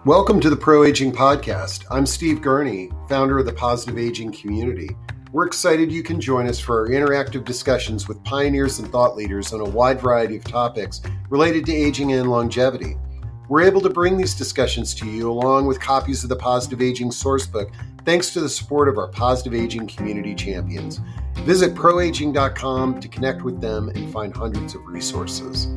Welcome to the Pro Aging Podcast. I'm Steve Gurney, founder of the Positive Aging Community. We're excited you can join us for our interactive discussions with pioneers and thought leaders on a wide variety of topics related to aging and longevity. We're able to bring these discussions to you along with copies of the Positive Aging Sourcebook thanks to the support of our Positive Aging Community champions. Visit proaging.com to connect with them and find hundreds of resources.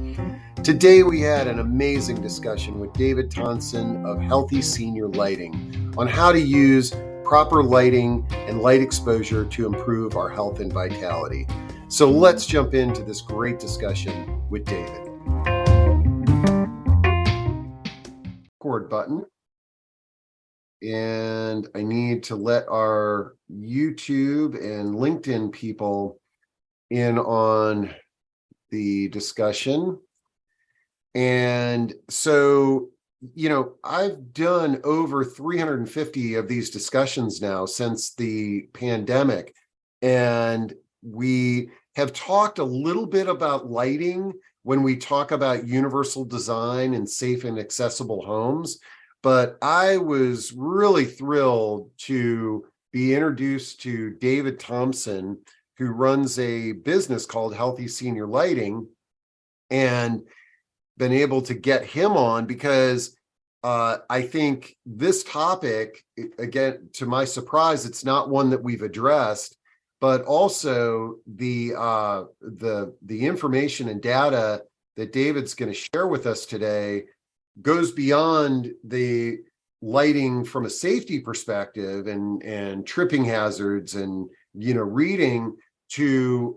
Today we had an amazing discussion with David Thompson of Healthy Senior Lighting on how to use proper lighting and light exposure to improve our health and vitality. So let's jump into this great discussion with David. Record button. And I need to let our YouTube and LinkedIn people in on the discussion. And so, I've done over 350 of these discussions now since the pandemic. And we have talked a little bit about lighting when we talk about universal design and safe and accessible homes. But I was really thrilled to be introduced to David Thompson, who runs a business called Healthy Senior Lighting, and been able to get him on because I think this topic, again, to my surprise, it's not one that we've addressed, but also the information and data that David's going to share with us today goes beyond the lighting from a safety perspective and tripping hazards and reading to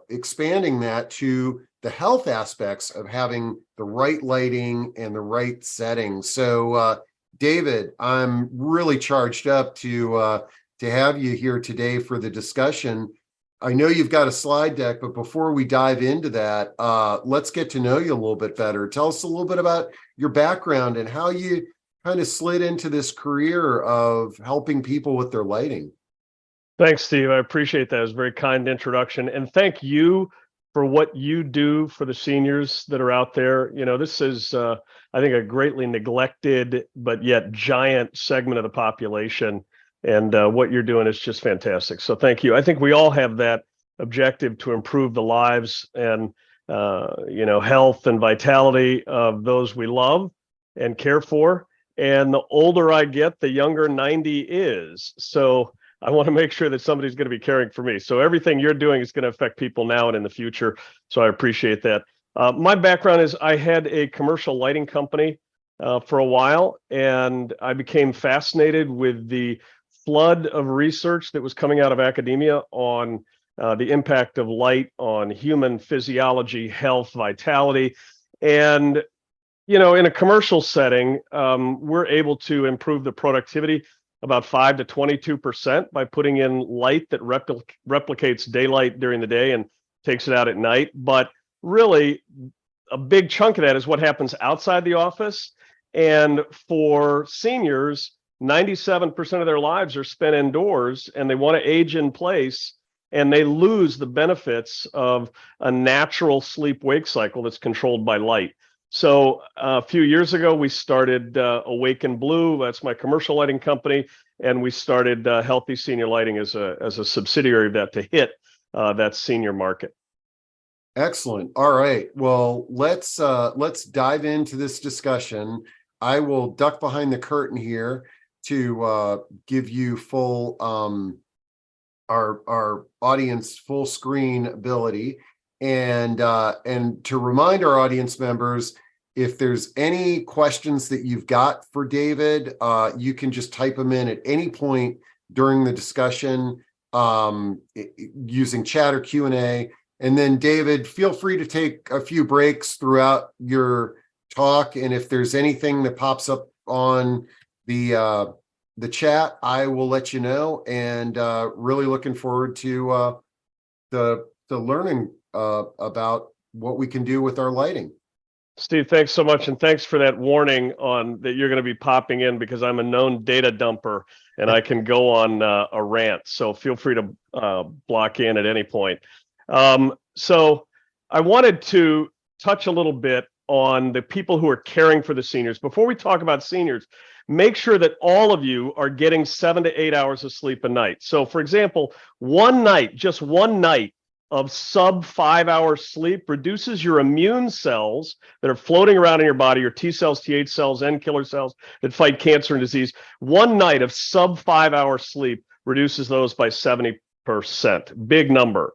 expanding that to the health aspects of having the right lighting and the right settings. So, David, I'm really charged up to have you here today for the discussion. I know you've got a slide deck, but before we dive into that, let's get to know you a little bit better. Tell us a little bit about your background and how you kind of slid into this career of helping people with their lighting. Thanks, Steve. I appreciate that. It was a very kind introduction. And thank you for what you do for the seniors that are out there. This is, I think, a greatly neglected, but yet giant segment of the population. And what you're doing is just fantastic. So thank you. I think we all have that objective to improve the lives and, health and vitality of those we love and care for. And the older I get, the younger 90 is. So I want to make sure that somebody's going to be caring for me. So everything you're doing is going to affect people now and in the future. So I appreciate that. My background is I had a commercial lighting company for a while, and I became fascinated with the flood of research that was coming out of academia on the impact of light on human physiology, health, vitality. And, in a commercial setting, we're able to improve the productivity about 5 to 22% by putting in light that replicates daylight during the day and takes it out at night. But really, a big chunk of that is what happens outside the office. And for seniors, 97% of their lives are spent indoors, and they want to age in place, and they lose the benefits of a natural sleep-wake cycle that's controlled by light. So a few years ago, we started Awaken Blue. That's my commercial lighting company, and we started Healthy Senior Lighting as a subsidiary of that to hit that senior market. Excellent. All right. Well, let's dive into this discussion. I will duck behind the curtain here to give you full our audience full screen ability. And to remind our audience members, if there's any questions that you've got for David, you can just type them in at any point during the discussion using chat or Q&A. And then, David, feel free to take a few breaks throughout your talk. And if there's anything that pops up on the chat, I will let you know. And really looking forward to the learning about what we can do with our lighting. Steve, thanks so much. And thanks for that warning on that you're going to be popping in, because I'm a known data dumper and I can go on a rant. So feel free to block in at any point. So I wanted to touch a little bit on the people who are caring for the seniors. Before we talk about seniors, make sure that all of you are getting 7 to 8 hours of sleep a night. So for example, one night, just one night of sub 5 hour sleep reduces your immune cells that are floating around in your body, your T cells, Th cells, and killer cells that fight cancer and disease. One night of sub 5 hour sleep reduces those by 70%. Big number.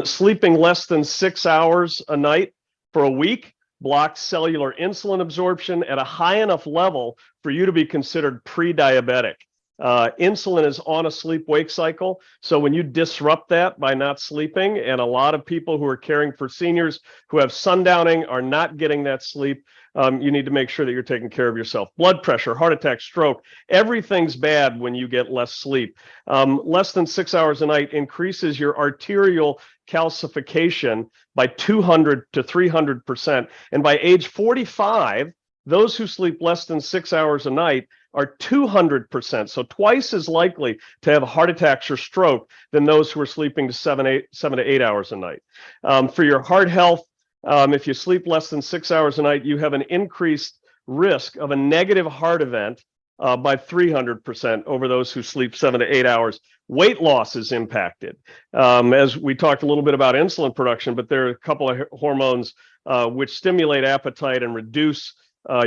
Sleeping less than 6 hours a night for a week blocks cellular insulin absorption at a high enough level for you to be considered pre-diabetic. Insulin is on a sleep-wake cycle. So when you disrupt that by not sleeping, and a lot of people who are caring for seniors who have sundowning are not getting that sleep, you need to make sure that you're taking care of yourself. Blood pressure, heart attack, stroke, everything's bad when you get less sleep. Less than 6 hours a night increases your arterial calcification by 200 to 300%. And by age 45, those who sleep less than 6 hours a night are 200%, so twice as likely to have heart attacks or stroke than those who are sleeping to 7 to 8 hours a night. For your heart health, if you sleep less than 6 hours a night, you have an increased risk of a negative heart event by 300% over those who sleep 7 to 8 hours. Weight loss is impacted. As we talked a little bit about insulin production, but there are a couple of hormones which stimulate appetite and reduce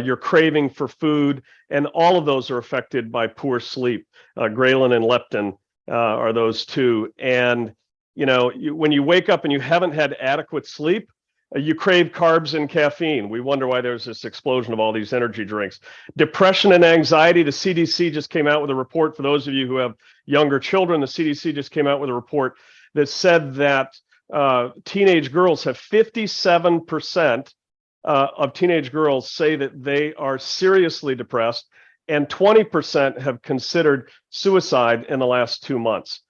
your craving for food, and all of those are affected by poor sleep. Ghrelin and leptin are those two. And when you wake up and you haven't had adequate sleep, you crave carbs and caffeine. We wonder why there's this explosion of all these energy drinks. Depression and anxiety. The CDC just came out with a report. For those of you who have younger children, the CDC just came out with a report that said that teenage girls have 57% of teenage girls say that they are seriously depressed, and 20% have considered suicide in the last 2 months.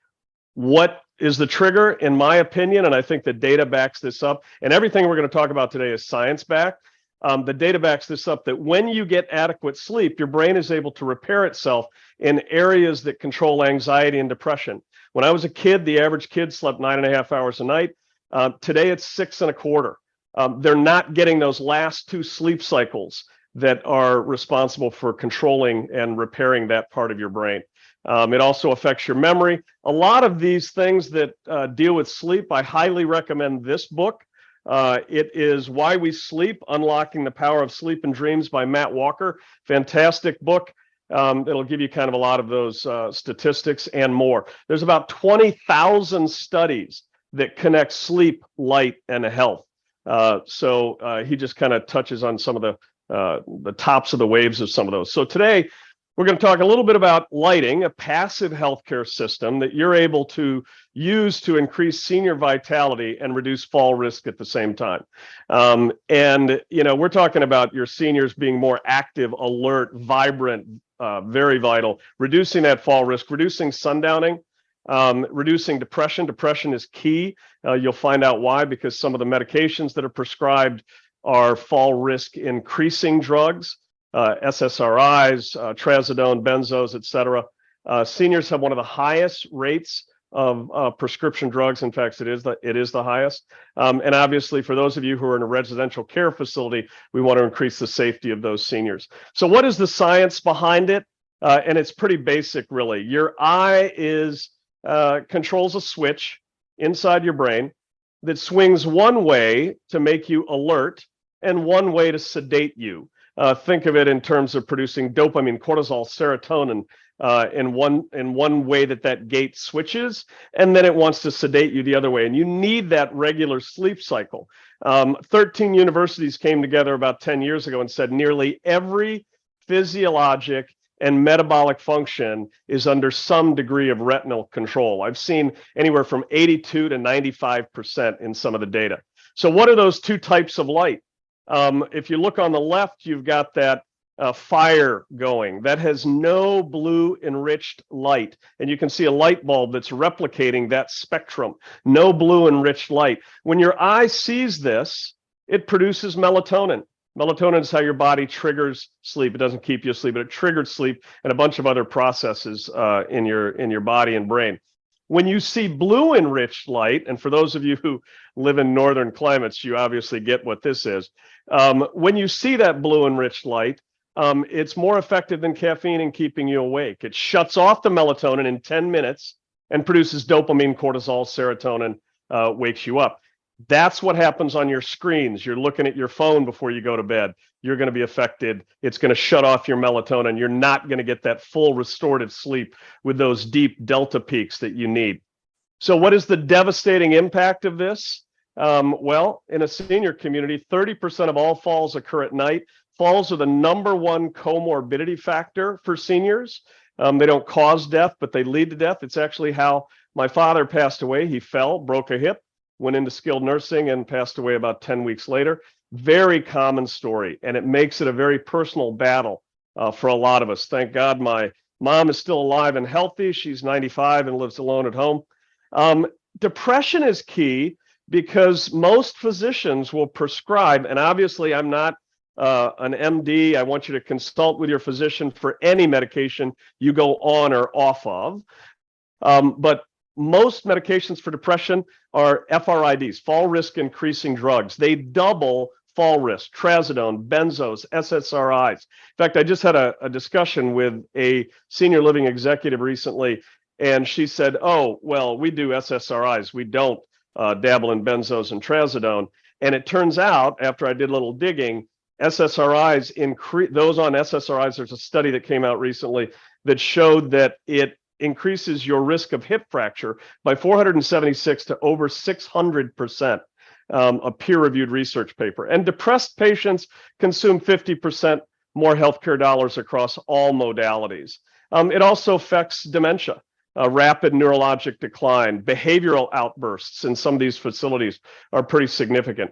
What is the trigger? In my opinion, and I think the data backs this up, and everything we're going to talk about today is science-backed. The data backs this up, that when you get adequate sleep, your brain is able to repair itself in areas that control anxiety and depression. When I was a kid, the average kid slept 9.5 hours a night. Today, it's 6.25. They're not getting those last 2 sleep cycles that are responsible for controlling and repairing that part of your brain. It also affects your memory. A lot of these things that deal with sleep, I highly recommend this book. It is Why We Sleep, Unlocking the Power of Sleep and Dreams by Matt Walker. Fantastic book. It'll give you kind of a lot of those statistics and more. There's about 20,000 studies that connect sleep, light, and health. So he just kind of touches on some of the tops of the waves of some of those. So today we're going to talk a little bit about lighting, a passive healthcare system that you're able to use to increase senior vitality and reduce fall risk at the same time. And we're talking about your seniors being more active, alert, vibrant, very vital, reducing that fall risk, reducing sundowning, reducing depression. Depression is key. You'll find out why, because some of the medications that are prescribed are fall risk increasing drugs, SSRIs, trazodone, benzos, etc. Seniors have one of the highest rates of prescription drugs. In fact, it is the highest. And obviously, for those of you who are in a residential care facility, we want to increase the safety of those seniors. So what is the science behind it? And it's pretty basic, really. Your eye controls a switch inside your brain that swings one way to make you alert and one way to sedate you. Think of it in terms of producing dopamine, cortisol, serotonin in one way that gate switches, and then it wants to sedate you the other way. And you need that regular sleep cycle. 13 universities came together about 10 years ago and said nearly every physiologic and metabolic function is under some degree of retinal control. I've seen anywhere from 82 to 95% in some of the data. So what are those 2 types of light? If you look on the left, you've got that fire going. That has no blue enriched light. And you can see a light bulb that's replicating that spectrum. No blue enriched light. When your eye sees this, it produces melatonin. Melatonin is how your body triggers sleep. It doesn't keep you asleep, but it triggers sleep and a bunch of other processes in your body and brain. When you see blue enriched light, and for those of you who live in northern climates, you obviously get what this is. When you see that blue enriched light, it's more effective than caffeine in keeping you awake. It shuts off the melatonin in 10 minutes and produces dopamine, cortisol, serotonin, wakes you up. That's what happens on your screens. You're looking at your phone before you go to bed. You're going to be affected. It's going to shut off your melatonin. You're not going to get that full restorative sleep with those deep delta peaks that you need. So what is the devastating impact of this? Well, in a senior community, 30% of all falls occur at night. Falls are the #1 comorbidity factor for seniors. They don't cause death, but they lead to death. It's actually how my father passed away. He fell, broke a hip, went into skilled nursing, and passed away about 10 weeks later. Very common story, and it makes it a very personal battle for a lot of us. Thank God my mom is still alive and healthy. She's 95 and lives alone at home. Depression is key because most physicians will prescribe, and obviously I'm not an MD. I want you to consult with your physician for any medication you go on or off of. But most medications for depression are FRIDs, fall risk increasing drugs. They double fall risk, trazodone, benzos, SSRIs. In fact, I just had a discussion with a senior living executive recently, and she said, oh, well, we do SSRIs. We don't dabble in benzos and trazodone. And it turns out, after I did a little digging, SSRIs increase those on SSRIs. There's a study that came out recently that showed that it increases your risk of hip fracture by 476 to over 600%, a peer-reviewed research paper. And depressed patients consume 50% more healthcare dollars across all modalities. It also affects dementia, rapid neurologic decline, behavioral outbursts in some of these facilities are pretty significant.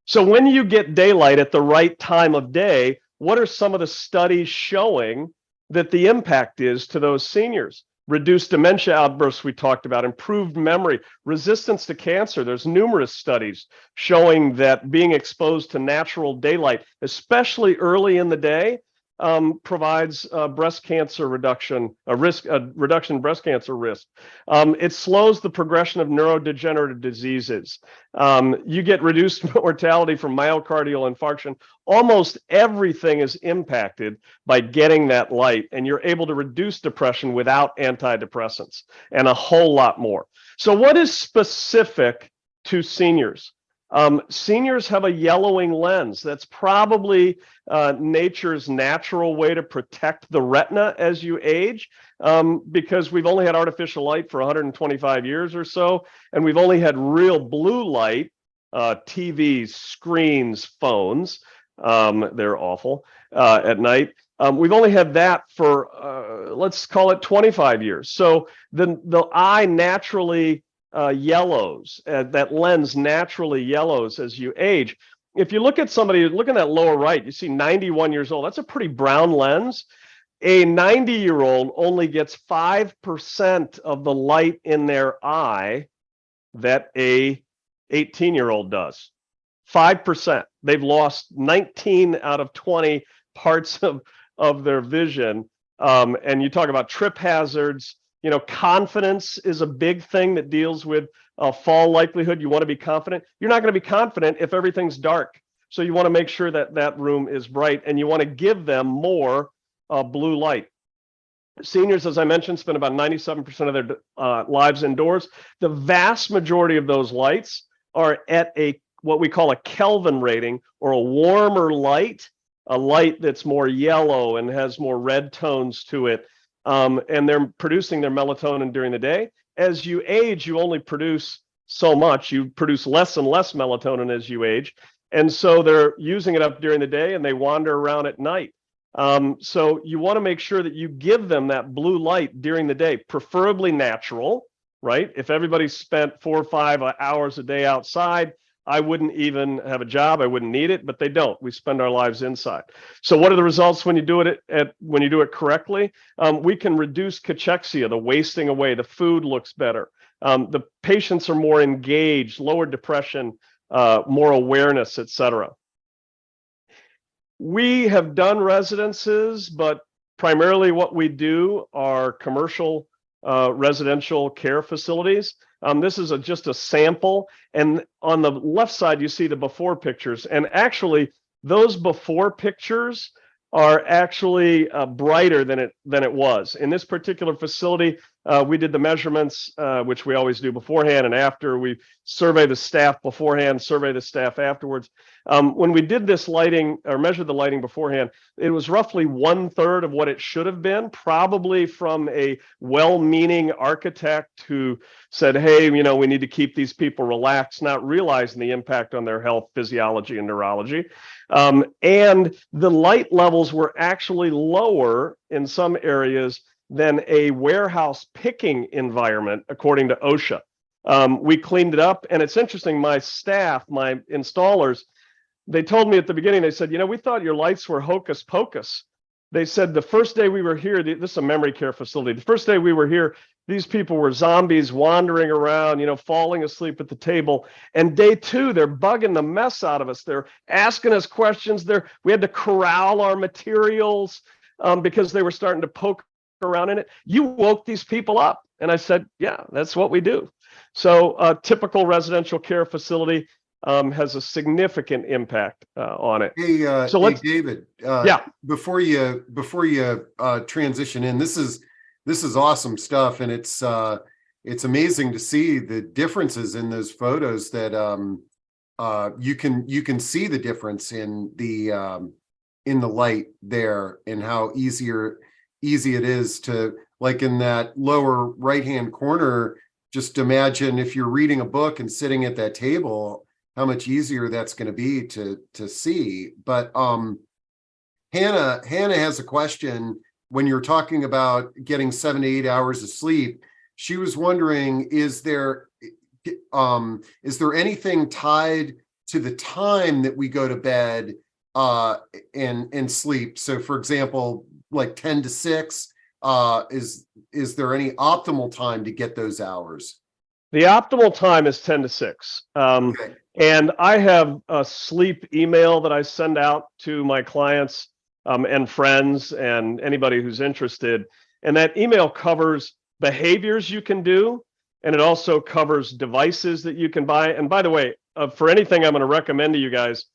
So when you get daylight at the right time of day, what are some of the studies showing that the impact is to those seniors? Reduced dementia outbursts we talked about, improved memory, resistance to cancer. There's numerous studies showing that being exposed to natural daylight, especially early in the day, provides breast cancer reduction, a reduction in breast cancer risk. It slows the progression of neurodegenerative diseases. You get reduced mortality from myocardial infarction. Almost everything is impacted by getting that light, and you're able to reduce depression without antidepressants and a whole lot more. So what is specific to seniors? Seniors have a yellowing lens. That's probably nature's natural way to protect the retina as you age, because we've only had artificial light for 125 years or so, and we've only had real blue light, TVs, screens, phones. They're awful at night. We've only had that for, let's call it 25 years. So the eye naturally yellows, that lens naturally yellows as you age. If you look at somebody, look at that lower right, you see 91 years old. That's a pretty brown lens. A 90-year-old only gets 5% of the light in their eye that a 18-year-old does. 5%. They've lost 19 out of 20 parts of their vision. And you talk about trip hazards. You know, confidence is a big thing that deals with fall likelihood. You want to be confident. You're not going to be confident if everything's dark. So you want to make sure that that room is bright, and you want to give them more blue light. Seniors, as I mentioned, spend about 97% of their lives indoors. The vast majority of those lights are at what we call a Kelvin rating, or a warmer light, a light that's more yellow and has more red tones to it. And they're producing their melatonin during the day. As you age, you only produce so much. You produce less and less melatonin as you age. And so they're using it up during the day, and they wander around at night. So you want to make sure that you give them that blue light during the day, preferably natural, right? If everybody's spent 4 or 5 hours a day outside, I wouldn't even have a job. I wouldn't need it, but they don't. We spend our lives inside. So what are the results when you do it when you do it correctly? We can reduce cachexia, the wasting away. The food looks better. The patients are more engaged, lower depression, more awareness, etc. We have done residences, but primarily what we do are commercial residential care facilities. This is just a sample. And on the left side, you see the before pictures. And actually, those before pictures are actually brighter than it was. In this particular facility, we did the measurements, which we always do beforehand and after. We survey the staff beforehand, survey the staff afterwards. When we did this lighting or measured the lighting beforehand, it was roughly 1/3 of what it should have been, probably from a well-meaning architect who said, hey, we need to keep these people relaxed, not realizing the impact on their health, physiology, and neurology. And the light levels were actually lower in some areas than a warehouse picking environment, according to OSHA. We cleaned it up, and it's interesting, my staff, my installers, they told me at the beginning, they said, we thought your lights were hocus pocus. They said the first day we were here, this is a memory care facility, the first day we were here, these people were zombies wandering around, falling asleep at the table. And day 2, they're bugging the mess out of us. They're asking us questions. We had to corral our materials because they were starting to poke around in it. You woke these people up. And I said, yeah, that's what we do. So a typical residential care facility has a significant impact on it. Hey, so hey David. Yeah. Before you transition in, this is awesome stuff, and it's amazing to see the differences in those photos. That you can see the difference in the light there, and how easy it is to, like in that lower right hand corner. Just imagine if you're reading a book and sitting at that table, how much easier that's going to be to see. But Hannah has a question. When you're talking about getting 7 to 8 hours of sleep, she was wondering, is there anything tied to the time that we go to bed and sleep? So for example, like 10 to 6, is there any optimal time to get those hours? The optimal time is 10 to 6. Okay. And I have a sleep email that I send out to my clients and friends and anybody who's interested. And that email covers behaviors you can do, and it also covers devices that you can buy. And by the way, for anything I'm going to recommend to you guys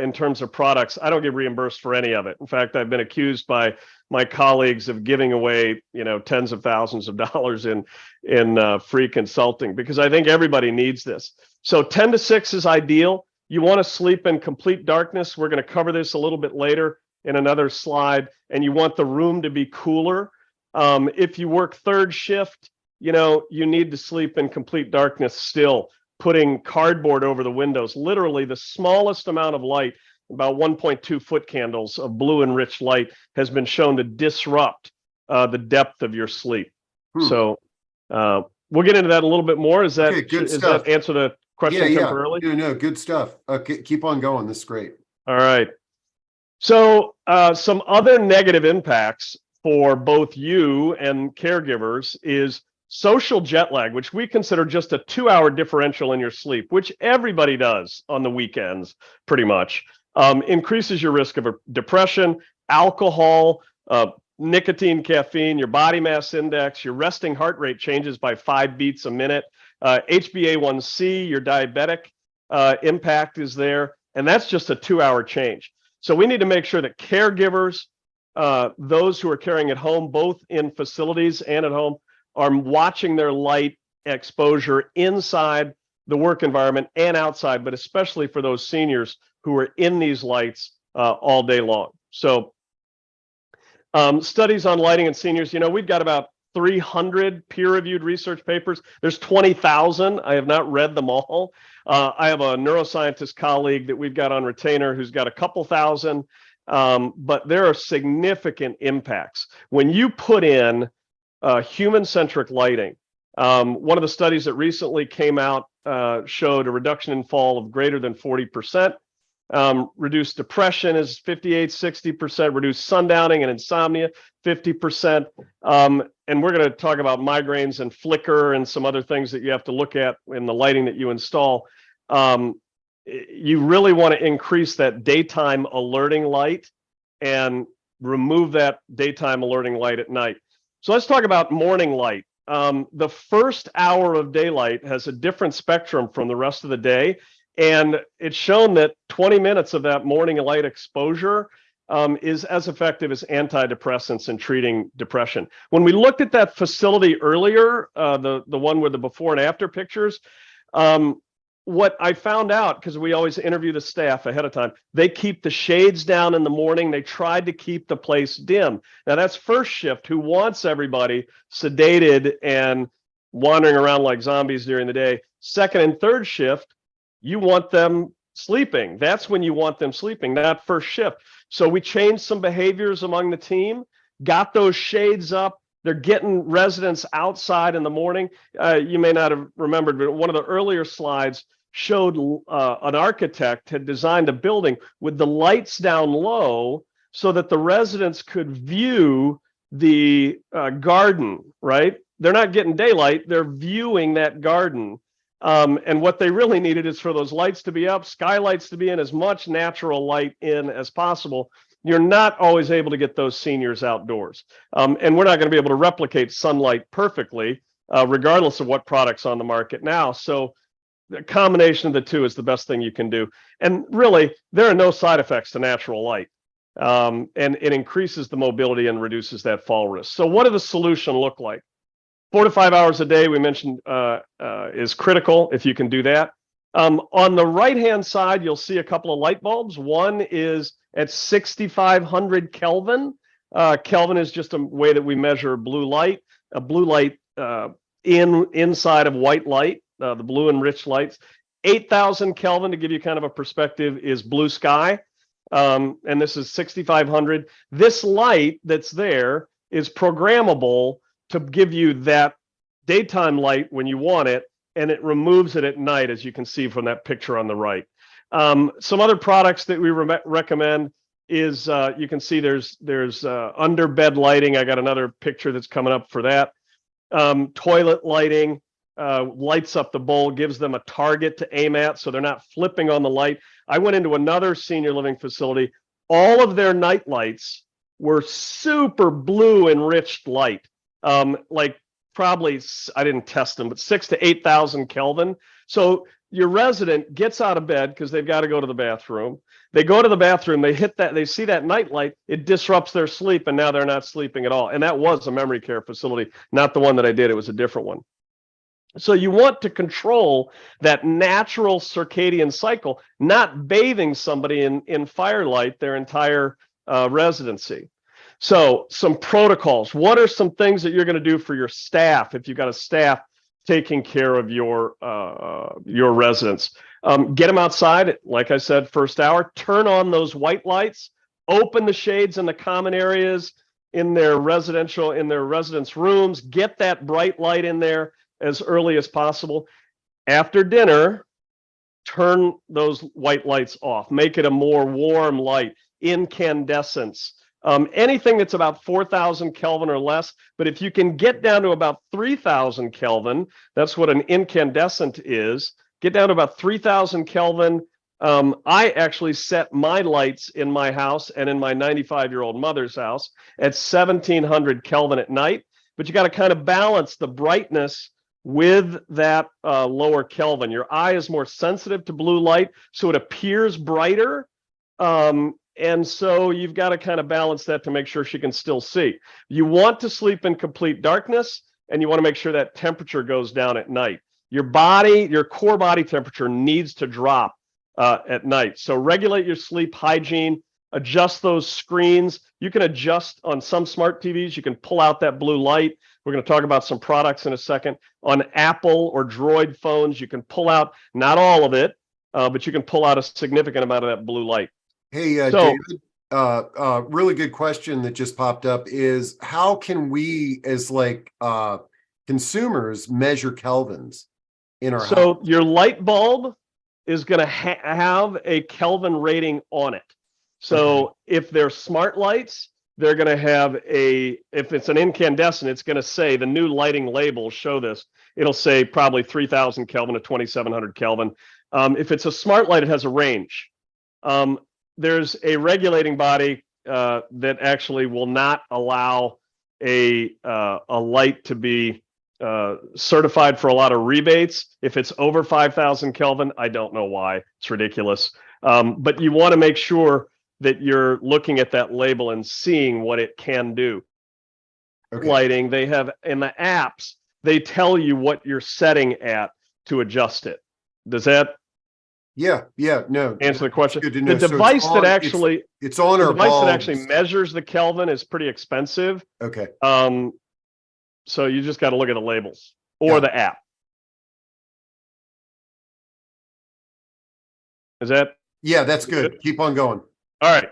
in terms of products, I don't get reimbursed for any of it. In fact, I've been accused by my colleagues of giving away, tens of thousands of dollars in free consulting, because I think everybody needs this. So 10 to 6 is ideal. You want to sleep in complete darkness. We're going to cover this a little bit later in another slide. And you want the room to be cooler. If you work third shift, you need to sleep in complete darkness still, putting cardboard over the windows, literally the smallest amount of light, about 1.2 foot candles of blue and rich light, has been shown to disrupt the depth of your sleep. So we'll get into that a little bit more. Is that, okay, is that answer the question temporarily? No, good stuff. Okay, keep on going. This is great. All right. So some other negative impacts for both you and caregivers is social jet lag, which we consider just a 2-hour differential in your sleep, which everybody does on the weekends, pretty much. Increases your risk of depression, alcohol, nicotine, caffeine, your body mass index, your resting heart rate changes by 5 beats a minute, HbA1c, your diabetic impact is there, and that's just a 2-hour change. So we need to make sure that caregivers, those who are caring at home, both in facilities and at home, are watching their light exposure inside the work environment and outside, but especially for those seniors who are in these lights all day long. So studies on lighting and seniors, we've got about 300 peer-reviewed research papers. There's 20,000. I have not read them all. I have a neuroscientist colleague that we've got on retainer who's got a couple thousand, but there are significant impacts. When you put in human-centric lighting, one of the studies that recently came out showed a reduction in fall of greater than 40%. Reduced depression is 58-60%, reduced sundowning and insomnia 50%. And we're going to talk about migraines and flicker and some other things that you have to look at in the lighting that you install. You really want to increase that daytime alerting light and remove that daytime alerting light at night. So let's talk about morning light. the first hour of daylight has a different spectrum from the rest of the day. And it's shown that 20 minutes of that morning light exposure is as effective as antidepressants in treating depression. When we looked at that facility earlier, the one with the before and after pictures, what I found out, because we always interview the staff ahead of time, they keep the shades down in the morning. They tried to keep the place dim. Now that's first shift, who wants everybody sedated and wandering around like zombies during the day. Second and third shift, you want them sleeping. That's when you want them sleeping, not first shift. So we changed some behaviors among the team, got those shades up. They're getting residents outside in the morning. You may not have remembered, but one of the earlier slides showed an architect had designed a building with the lights down low so that the residents could view the garden, right? They're not getting daylight, they're viewing that garden. And what they really needed is for those lights to be up, skylights to be in, as much natural light in as possible. You're not always able to get those seniors outdoors. And we're not going to be able to replicate sunlight perfectly, regardless of what product's on the market now. So the combination of the two is the best thing you can do. And really, there are no side effects to natural light. And it increases the mobility and reduces that fall risk. So what does the solution look like? 4 to 5 hours a day, we mentioned, is critical if you can do that. On the right-hand side, you'll see a couple of light bulbs. One is at 6,500 Kelvin. Kelvin is just a way that we measure blue light. A blue light inside of white light, the blue enriched lights. 8,000 Kelvin, to give you kind of a perspective, is blue sky. And this is 6,500. This light that's there is programmable to give you that daytime light when you want it, and it removes it at night, as you can see from that picture on the right. Some other products that we recommend is, you can see there's under bed lighting. I got another picture that's coming up for that. Toilet lighting lights up the bowl, gives them a target to aim at, so they're not flipping on the light. I went into another senior living facility. All of their night lights were super blue enriched light. Like probably, I didn't test them, but 6,000 to 8,000 Kelvin. So your resident gets out of bed because they've got to go to the bathroom. They go to the bathroom, they hit that, they see that night light, it disrupts their sleep, and now they're not sleeping at all. And that was a memory care facility, not the one that I did. It was a different one. So you want to control that natural circadian cycle, not bathing somebody in firelight their entire residency. So some protocols. What are some things that you're going to do for your staff if you've got a staff taking care of your residents? Get them outside, like I said, first hour. Turn on those white lights. Open the shades in the common areas in their residence rooms. Get that bright light in there as early as possible. After dinner, turn those white lights off. Make it a more warm light, incandescence. Anything that's about 4,000 Kelvin or less, but if you can get down to about 3,000 Kelvin, that's what an incandescent is, get down to about 3,000 Kelvin. I actually set my lights in my house and in my 95-year-old mother's house at 1,700 Kelvin at night, but you got to kind of balance the brightness with that lower Kelvin. Your eye is more sensitive to blue light, so it appears brighter. And so you've got to kind of balance that to make sure she can still see. You want to sleep in complete darkness, and you want to make sure that temperature goes down at night. Your body, your core body temperature needs to drop at night. So regulate your sleep hygiene, adjust those screens. You can adjust on some smart TVs. You can pull out that blue light. We're going to talk about some products in a second. On Apple or Droid phones, you can pull out, not all of it, but you can pull out a significant amount of that blue light. Hey, So, David, really good question that just popped up is how can we as consumers measure kelvins in our house? your light bulb is going to have a Kelvin rating on it. So if they're smart lights, they're going to have if it's an incandescent, it's going to say, the new lighting labels show this. It'll say probably 3,000 Kelvin to 2,700 Kelvin. If it's a smart light, it has a range. There's a regulating body that actually will not allow a light to be certified for a lot of rebates. If it's over 5,000 Kelvin, I don't know why. It's ridiculous. But you want to make sure that you're looking at that label and seeing what it can do. Okay. Lighting, they have in the apps, they tell you what you're setting at to adjust it. Does that Yeah, no. answer the question? Good to know. The device so that actually it's on the our device that bulbs. actually measures the Kelvin is pretty expensive. Okay. So you just got to look at the labels or the app. Is that? Yeah, that's good. Keep on going. All right.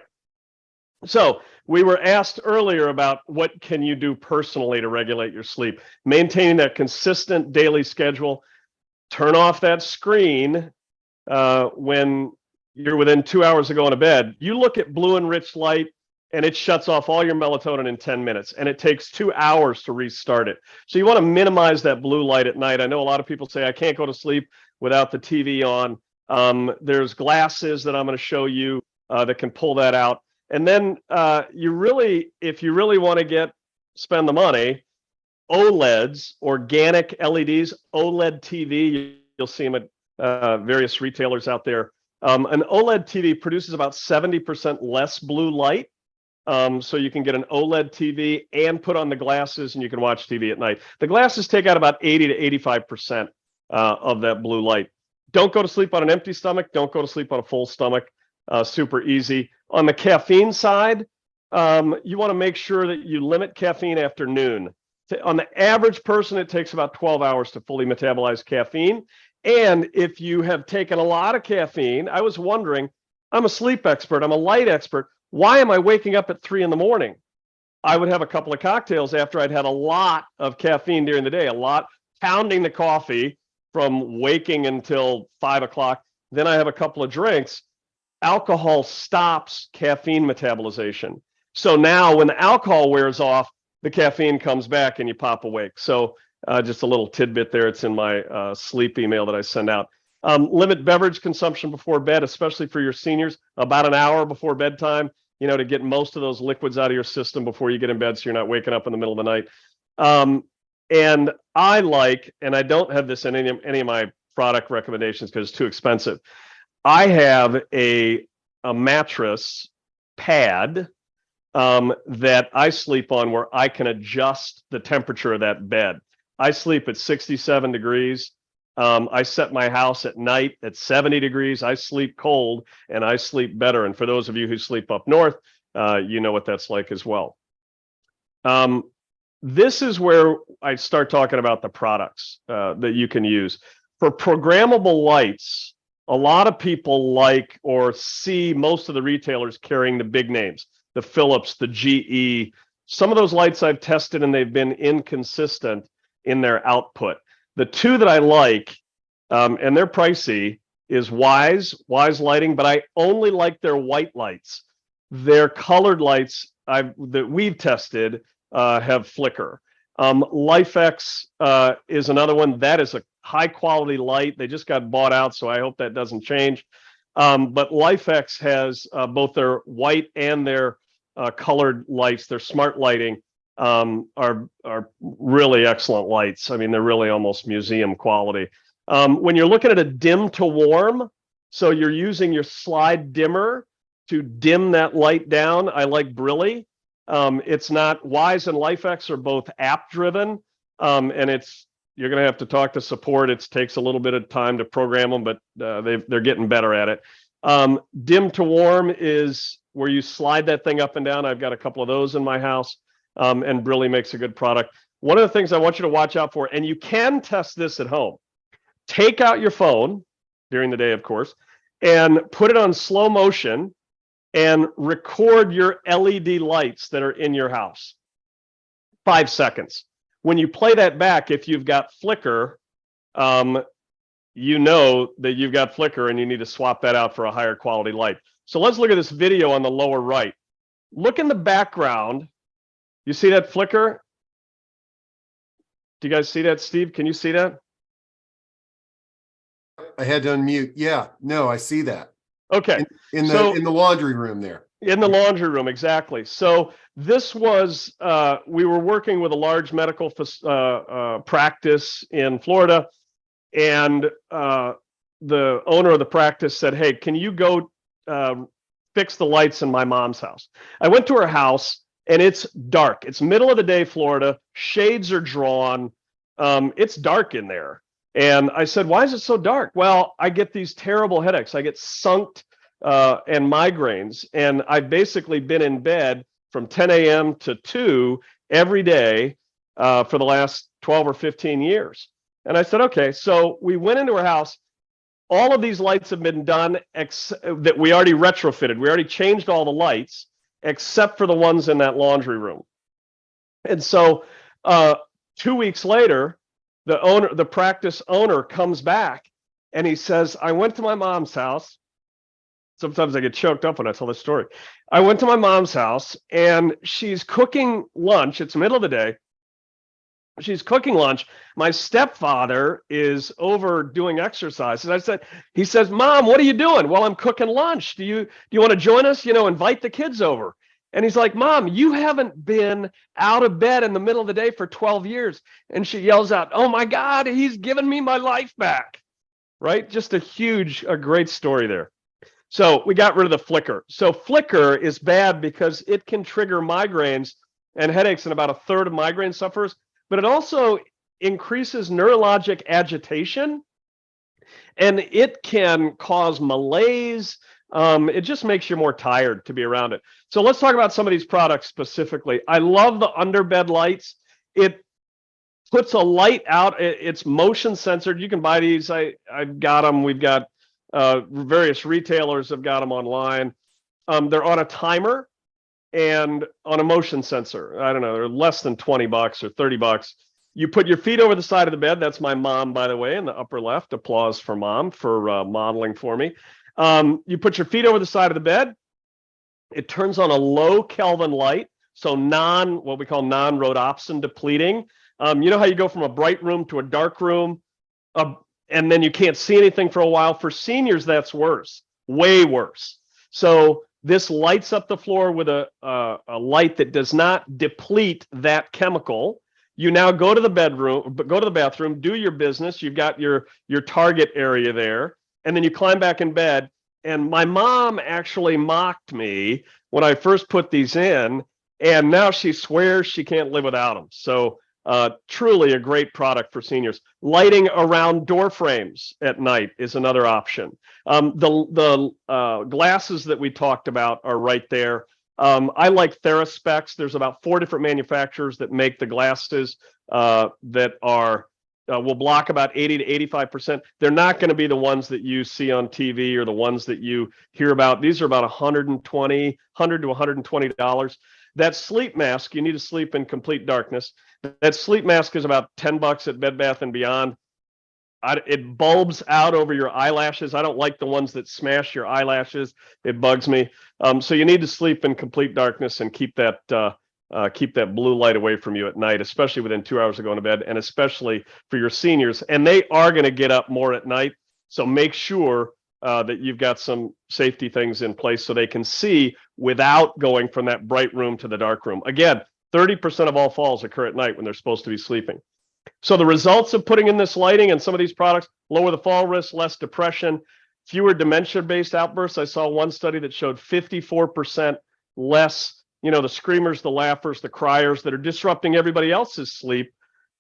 So we were asked earlier about what can you do personally to regulate your sleep. Maintaining that consistent daily schedule. Turn off that screen when you're within 2 hours of going to bed. You look at blue and rich light, and it shuts off all your melatonin in 10 minutes, and it takes 2 hours to restart it. So you want to minimize that blue light at night. I know a lot of people say, I can't go to sleep without the TV on. There's glasses that I'm going to show you that can pull that out. And then if you really want to spend the money, OLEDs, organic LEDs, OLED TV, you'll see them at various retailers out there. An OLED TV produces about 70% less blue light. So you can get an OLED TV and put on the glasses and you can watch TV at night. The glasses take out about 80 to 85% of that blue light. Don't go to sleep on an empty stomach. Don't go to sleep on a full stomach. Super easy. On the caffeine side, you want to make sure that you limit caffeine after noon. On the average person, it takes about 12 hours to fully metabolize caffeine. And if you have taken a lot of caffeine, I was wondering, I'm a sleep expert, I'm a light expert. Why am I waking up at 3 a.m? I would have a couple of cocktails after I'd had a lot of caffeine during the day, a lot pounding the coffee from waking until 5 o'clock. Then I have a couple of drinks. Alcohol stops caffeine metabolization. So now when the alcohol wears off, the caffeine comes back and you pop awake. So just a little tidbit there. It's in my sleep email that I send out. Limit beverage consumption before bed, especially for your seniors, about an hour before bedtime, to get most of those liquids out of your system before you get in bed so you're not waking up in the middle of the night. And I don't have this in any of my product recommendations because it's too expensive. I have a mattress pad that I sleep on where I can adjust the temperature of that bed. I sleep at 67 degrees. I set my house at night at 70 degrees. I sleep cold and I sleep better. And for those of you who sleep up north, you know what that's like as well. This is where I start talking about the products that you can use. For programmable lights, a lot of people like or see most of the retailers carrying the big names, the Philips, the GE. Some of those lights I've tested and they've been inconsistent in their output. The two that I like, and they're pricey, is Wise Lighting, but I only like their white lights. Their colored lights that we've tested have flicker. LifeX is another one. That is a high quality light. They just got bought out, so I hope that doesn't change. But LifeX has both their white and their colored lights. Their smart lighting are really excellent lights. I mean, they're really almost museum quality. When you're looking at a dim to warm, so you're using your slide dimmer to dim that light down, I like Brilli. It's not Wise and LifeX are both app driven, and you're going to have to talk to support. It takes a little bit of time to program them, but they're getting better at it. Dim to warm is where you slide that thing up and down. I've got a couple of those in my house, and Brilli makes a good product. One of the things I want you to watch out for, and you can test this at home, take out your phone during the day, of course, and put it on slow motion and record your LED lights that are in your house. 5 seconds. When you play that back, if you've got flicker, you know that you've got flicker and you need to swap that out for a higher quality light. So let's look at this video on the lower right. Look in the background. You see that flicker? Do you guys see that, Steve? Can you see that? I had to unmute. Yeah, no, I see that. Okay. In the laundry room there. In the laundry room, exactly. So this was, we were working with a large medical practice in Florida, and the owner of the practice said, "Hey, can you go fix the lights in my mom's house?" I went to her house, and it's dark. It's middle of the day, Florida. Shades are drawn. It's dark in there. And I said, "Why is it so dark?" "Well, I get these terrible headaches. I get sunked and migraines. And I've basically been in bed from 10 a.m. to 2 every day for the last 12 or 15 years. And I said, "Okay." So we went into her house. All of these lights have been done that we already retrofitted. We already changed all the lights except for the ones in that laundry room. And so 2 weeks later, the practice owner comes back and he says, "I went to my mom's house." Sometimes I get choked up when I tell this story. "I went to my mom's house and she's cooking lunch. It's middle of the day. She's cooking lunch. My stepfather is over doing exercise." And he says, "Mom, what are you doing?" "Well, I'm cooking lunch. Do you want to join us? Invite the kids over." And he's like, "Mom, you haven't been out of bed in the middle of the day for 12 years. And she yells out, "Oh my God, he's given me my life back." Right? Just a great story there. So we got rid of the flicker. So flicker is bad because it can trigger migraines and headaches in about a third of migraine sufferers, but it also increases neurologic agitation, and it can cause malaise. It just makes you more tired to be around it. So let's talk about some of these products specifically. I love the underbed lights. It puts a light out. It's motion censored. You can buy these. I've got them. We've got various retailers have got them online. They're on a timer and on a motion sensor. I don't know, they're less than $20 or $30. You put your feet over the side of the bed. That's my mom, by the way, in the upper left. Applause for Mom for modeling for me. You put your feet over the side of the bed. It turns on a low Kelvin light, so what we call non-rhodopsin depleting. You know how you go from a bright room to a dark room, and then you can't see anything for a while? For seniors, that's worse, way worse. So this lights up the floor with a light that does not deplete that chemical. You now go to the bathroom, do your business. You've got your target area there, and then you climb back in bed. And my mom actually mocked me when I first put these in, and now she swears she can't live without them. So truly a great product for seniors. Lighting around door frames at night is another option. The glasses that we talked about are right there. I like TheraSpecs. There's about 4 different manufacturers that make the glasses that are will block about 80 to 85%. They're not going to be the ones that you see on TV or the ones that you hear about. These are about $100 to $120. That sleep mask, you need to sleep in complete darkness. That sleep mask is about $10 at Bed Bath & Beyond. It bulbs out over your eyelashes. I don't like the ones that smash your eyelashes. It bugs me. So you need to sleep in complete darkness and keep that blue light away from you at night, especially within 2 hours of going to bed, and especially for your seniors. And they are going to get up more at night. So make sure that you've got some safety things in place so they can see without going from that bright room to the dark room. Again, 30% of all falls occur at night when they're supposed to be sleeping. So the results of putting in this lighting and some of these products: lower the fall risk, less depression, fewer dementia-based outbursts. I saw one study that showed 54% less, the screamers, the laughers, the criers that are disrupting everybody else's sleep.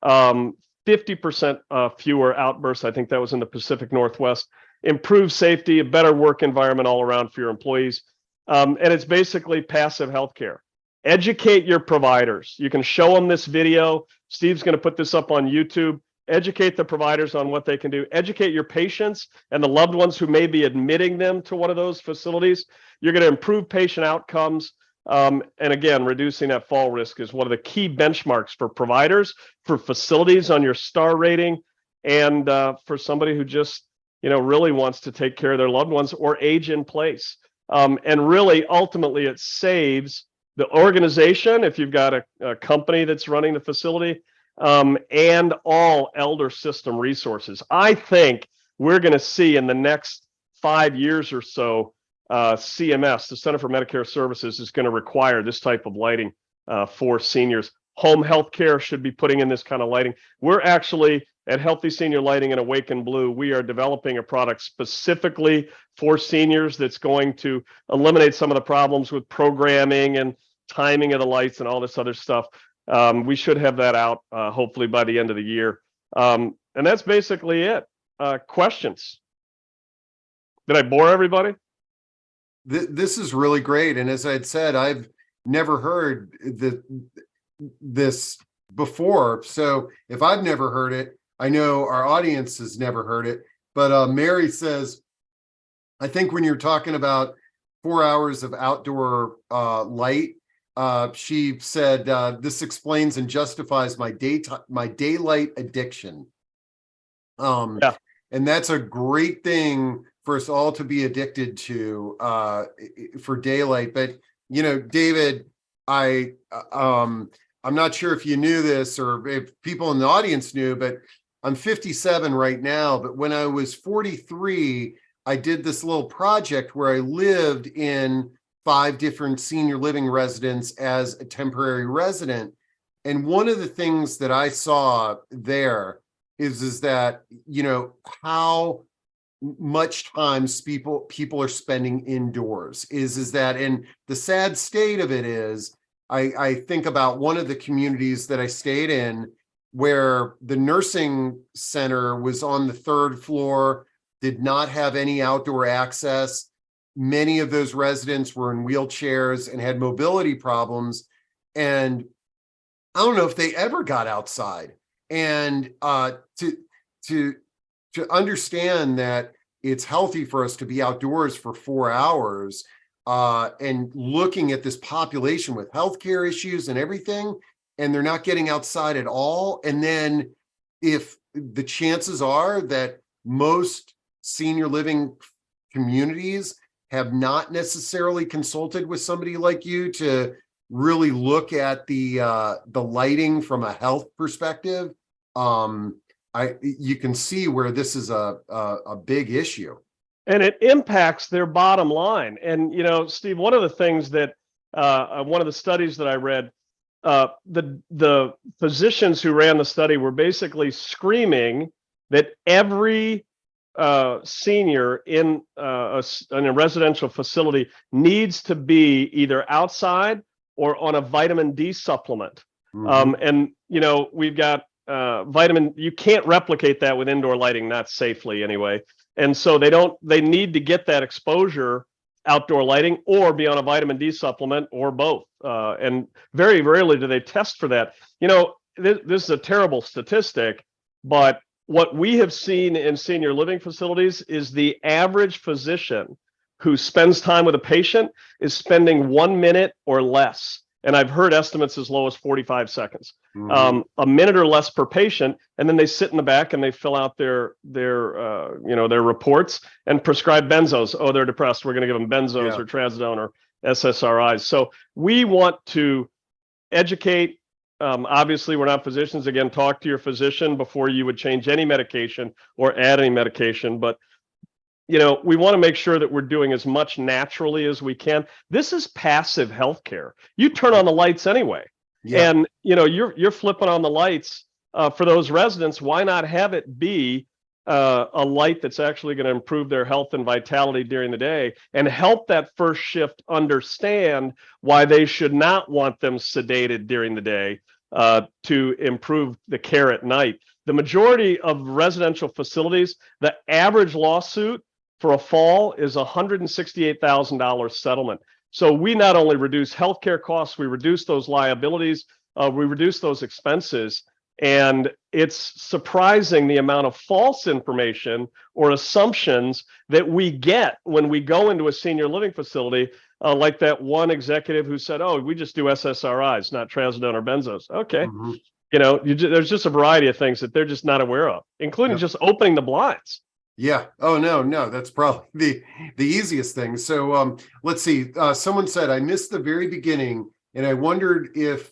50% fewer outbursts. I think that was in the Pacific Northwest. Improved safety, a better work environment all around for your employees. And it's basically passive healthcare. Educate your providers. You can show them this video. Steve's going to put this up on YouTube. Educate the providers on what they can do. Educate your patients and the loved ones who may be admitting them to one of those facilities. You're going to improve patient outcomes. And again, reducing that fall risk is one of the key benchmarks for providers, for facilities on your star rating, and for somebody who just really wants to take care of their loved ones or age in place. And really, ultimately, it saves the organization, if you've got a company that's running the facility, and all elder system resources. I think we're going to see in the next 5 years or so CMS, the Center for Medicare Services, is going to require this type of lighting for seniors. Home health care should be putting in this kind of lighting. We're actually at Healthy Senior Lighting and Awaken Blue, we are developing a product specifically for seniors that's going to eliminate some of the problems with programming and timing of the lights and all this other stuff. We should have that out hopefully by the end of the year. And that's basically it. Questions? Did I bore everybody? This is really great. And as I'd said, I've never heard this before. So if I've never heard it, I know our audience has never heard it. But Mary says, I think when you're talking about 4 hours of outdoor light, she said, this explains and justifies my daylight addiction. Yeah. And that's a great thing for us all to be addicted to for daylight. But, you know, David, I'm not sure if you knew this or if people in the audience knew, but I'm 57 right now. But when I was 43, I did this little project where I lived in 5 different senior living residents as a temporary resident. And one of the things that I saw there is that, you know, how much time people are spending indoors is that, and the sad state of it is, I think about one of the communities that I stayed in where the nursing center was on the 3rd floor, did not have any outdoor access. Many of those residents were in wheelchairs and had mobility problems. And I don't know if they ever got outside. And to understand that it's healthy for us to be outdoors for 4 hours and looking at this population with healthcare issues and everything, and they're not getting outside at all. And then if the chances are that most senior living communities have not necessarily consulted with somebody like you to really look at the lighting from a health perspective, you can see where this is a big issue. And it impacts their bottom line. And, you know, Steve, one of the things that one of the studies that I read, the physicians who ran the study were basically screaming that every senior in a residential facility needs to be either outside or on a vitamin D supplement. Mm-hmm. And, you know, we've got you can't replicate that with indoor lighting, not safely anyway. And so they need to get that exposure, outdoor lighting, or be on a vitamin D supplement, or both. And very rarely do they test for that. You know, this is a terrible statistic, but what we have seen in senior living facilities is the average physician who spends time with a patient is spending 1 minute or less. And I've heard estimates as low as 45 seconds, a minute or less per patient. And then they sit in the back and they fill out their reports and prescribe benzos. Oh, they're depressed. We're going to give them benzos or trazodone or SSRIs. So we want to educate. Obviously, we're not physicians. Again, talk to your physician before you would change any medication or add any medication. But you know, we want to make sure that we're doing as much naturally as we can. This is passive healthcare. You turn on the lights anyway, and you know you're flipping on the lights for those residents. Why not have it be a light that's actually going to improve their health and vitality during the day and help that first shift understand why they should not want them sedated during the day to improve the care at night. The majority of residential facilities, the average lawsuit for a fall is $168,000 settlement. So we not only reduce healthcare costs, we reduce those liabilities, we reduce those expenses. And it's surprising the amount of false information or assumptions that we get when we go into a senior living facility, like that one executive who said, oh, we just do SSRIs, not trazodone or benzos. Okay. Mm-hmm. You know, there's just a variety of things that they're just not aware of, including just opening the blinds. Yeah. Oh, no, that's probably the easiest thing. So let's see. Someone said, I missed the very beginning, and I wondered if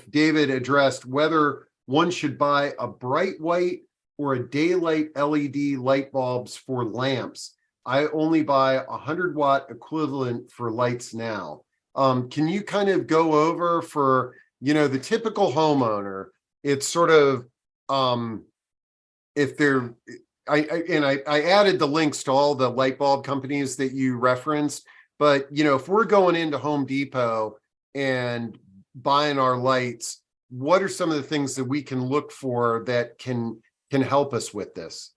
David addressed whether one should buy a bright white or a daylight LED light bulbs for lamps. I only buy 100-watt equivalent for lights now. Can you kind of go over for, the typical homeowner? It's sort of, if they're, I added the links to all the light bulb companies that you referenced, but if we're going into Home Depot and buying our lights, what are some of the things that we can look for that can help us with this?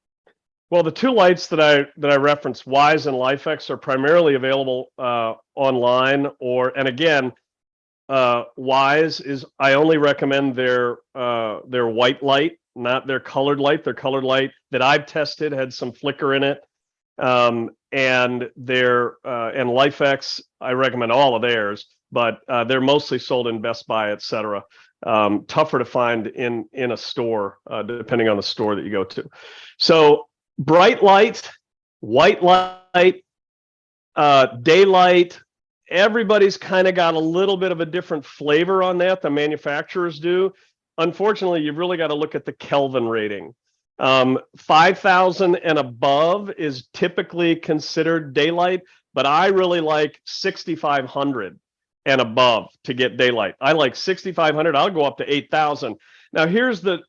Well, the two lights that I referenced, Wise and LifeX, are primarily available online, and again, Wise is, I only recommend their white light, not their colored light. Their colored light that I've tested had some flicker in it, and LifeX, I recommend all of theirs, but they're mostly sold in Best Buy, etc. Tougher to find in a store, depending on the store that you go to. So bright light, white light, daylight, everybody's kind of got a little bit of a different flavor on that. The manufacturers do. Unfortunately, you've really got to look at the Kelvin rating. 5,000 and above is typically considered daylight, but I really like 6,500 and above to get daylight. I like 6,500. I'll go up to 8,000. Now, here's the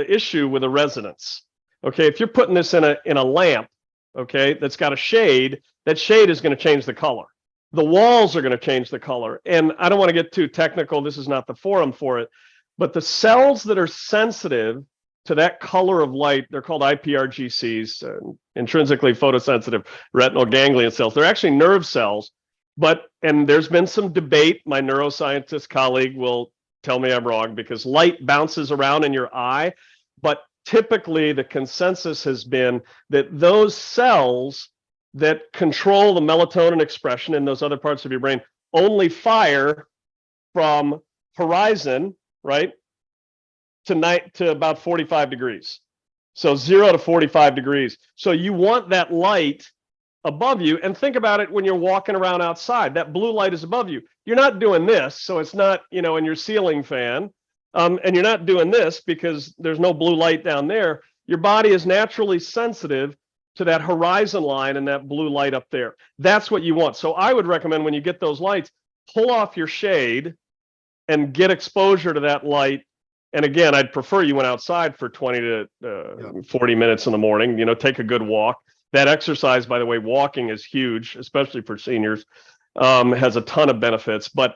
issue with a residence. Okay, if you're putting this in a lamp, okay, that's got a shade, that shade is going to change the color. The walls are going to change the color. And I don't want to get too technical. This is not the forum for it. But the cells that are sensitive to that color of light, they're called IPRGCs, intrinsically photosensitive retinal ganglion cells. They're actually nerve cells. And there's been some debate. My neuroscientist colleague will tell me I'm wrong because light bounces around in your eye. But typically, the consensus has been that those cells that control the melatonin expression in those other parts of your brain only fire from horizon, right, to about 45 degrees. So 0 to 45 degrees. So you want that light above you. And think about it when you're walking around outside. That blue light is above you. You're not doing this, so it's not, in your ceiling fan. And you're not doing this because there's no blue light down there. Your body is naturally sensitive to that horizon line and that blue light up there. That's what you want. So I would recommend when you get those lights, pull off your shade and get exposure to that light. And again, I'd prefer you went outside for 20 to 40 minutes in the morning, take a good walk. That exercise, by the way, walking is huge, especially for seniors, has a ton of benefits. But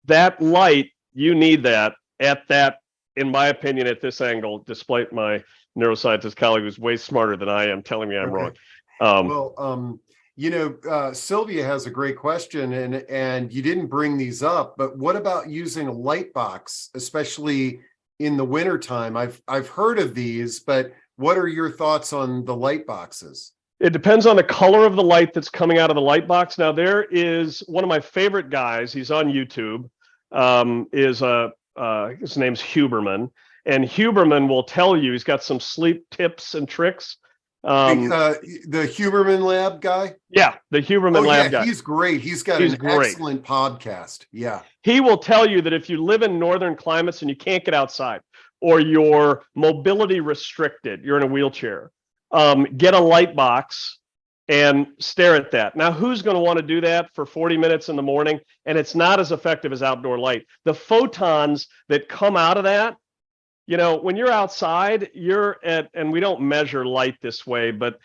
that light, you need that at that, in my opinion, at this angle, despite my neuroscientist colleague who's way smarter than I am telling me I'm wrong. Sylvia has a great question, and you didn't bring these up, but what about using a light box, especially in the wintertime? I've heard of these, but what are your thoughts on the light boxes? It depends on the color of the light that's coming out of the light box. Now, there is one of my favorite guys. He's on YouTube. His name's Huberman, and Huberman will tell you, he's got some sleep tips and tricks. The Huberman Lab guy? Yeah, the Huberman Lab guy. He's great. He's got an excellent podcast. Yeah. He will tell you that if you live in northern climates and you can't get outside, or you're mobility restricted, you're in a wheelchair, get a light box and stare at that. Now, who's going to want to do that for 40 minutes in the morning? And it's not as effective as outdoor light. The photons that come out of that, when you're outside, you're at, and we don't measure light this way, but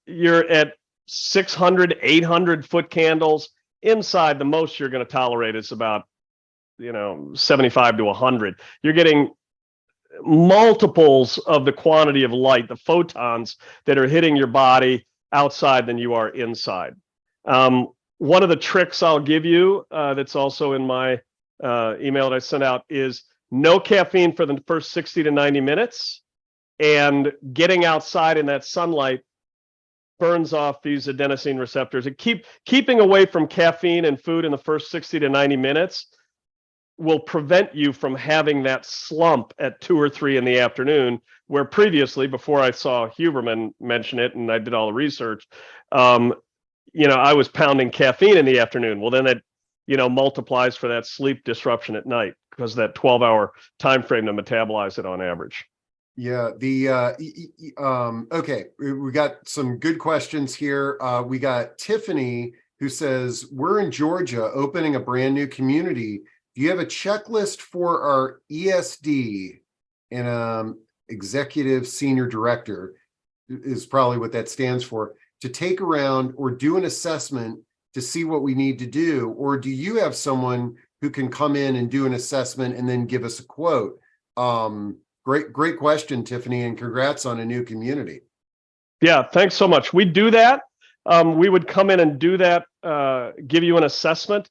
you're at 600, 800 foot candles. Inside, the most you're going to tolerate is about, 75 to 100. You're getting multiples of the quantity of light, the photons that are hitting your body outside than you are inside. One of the tricks I'll give you that's also in my email that I sent out is no caffeine for the first 60 to 90 minutes, and getting outside in that sunlight burns off these adenosine receptors. And keeping away from caffeine and food in the first 60 to 90 minutes will prevent you from having that slump at 2 or 3 in the afternoon, where previously, before I saw Huberman mention it and I did all the research, I was pounding caffeine in the afternoon. Well, then it, multiplies for that sleep disruption at night because that 12-hour time frame to metabolize it on average. Yeah, okay, we got some good questions here. We got Tiffany who says, we're in Georgia opening a brand new community. Do you have a checklist for our ESD and executive senior director is probably what that stands for, to take around or do an assessment to see what we need to do? Or do you have someone who can come in and do an assessment and then give us a quote? Great question, Tiffany, and congrats on a new community. Yeah, thanks so much. We do that. We would come in and do that, give you an assessment.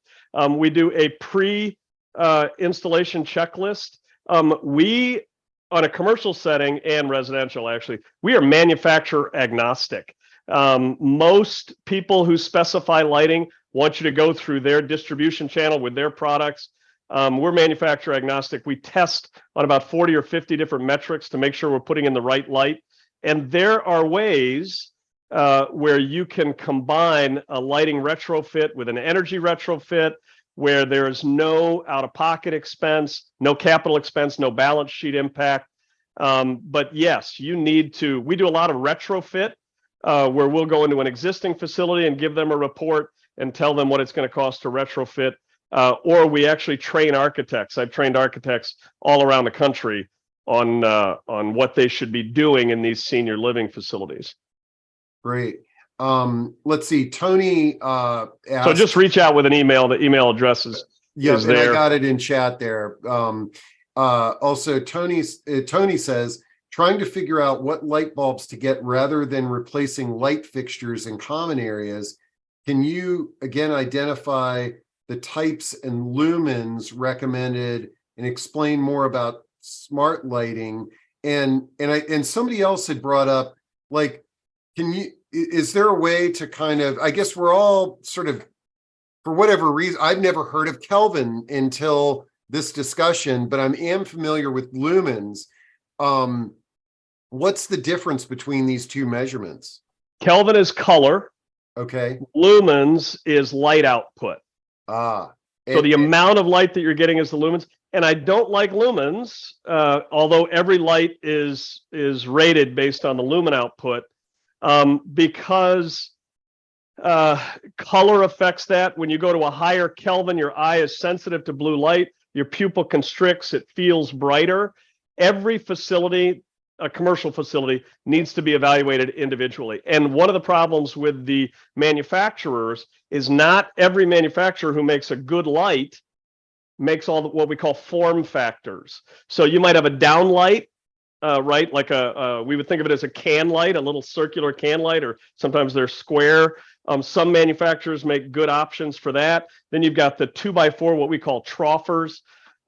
We do a pre-installation checklist. We, on a commercial setting and residential, actually, we are manufacturer agnostic. Most people who specify lighting want you to go through their distribution channel with their products. We're manufacturer agnostic. We test on about 40 or 50 different metrics to make sure we're putting in the right light. And there are ways where you can combine a lighting retrofit with an energy retrofit, where there is no out-of-pocket expense, no capital expense, no balance sheet impact. But yes, you need to. We do a lot of retrofit where we'll go into an existing facility and give them a report and tell them what it's going to cost to retrofit. Or we actually train architects. I've trained architects all around the country on what they should be doing in these senior living facilities. Great. Let's see. Tony asked, so just reach out with an email. The email address is yes, there. I got it in chat there. Also, Tony says, trying to figure out what light bulbs to get rather than replacing light fixtures in common areas. Can you again identify the types and lumens recommended and explain more about smart lighting? And somebody else had brought up, like, is there a way to kind of, I guess we're all sort of, for whatever reason, I've never heard of Kelvin until this discussion, but I am familiar with lumens. What's the difference between these two measurements? Kelvin is color. Okay. Lumens is light output. So the amount of light that you're getting is the lumens. And I don't like lumens, although every light is rated based on the lumen output, because color affects that. When you go to a higher Kelvin, your eye is sensitive to blue light. Your pupil constricts. It feels brighter. Every facility, a commercial facility, needs to be evaluated individually. And one of the problems with the manufacturers is not every manufacturer who makes a good light makes all what we call form factors. So you might have a downlight, right? Like we would think of it as a can light, a little circular can light, or sometimes they're square. Some manufacturers make good options for that. Then you've got the 2x4, what we call troughers.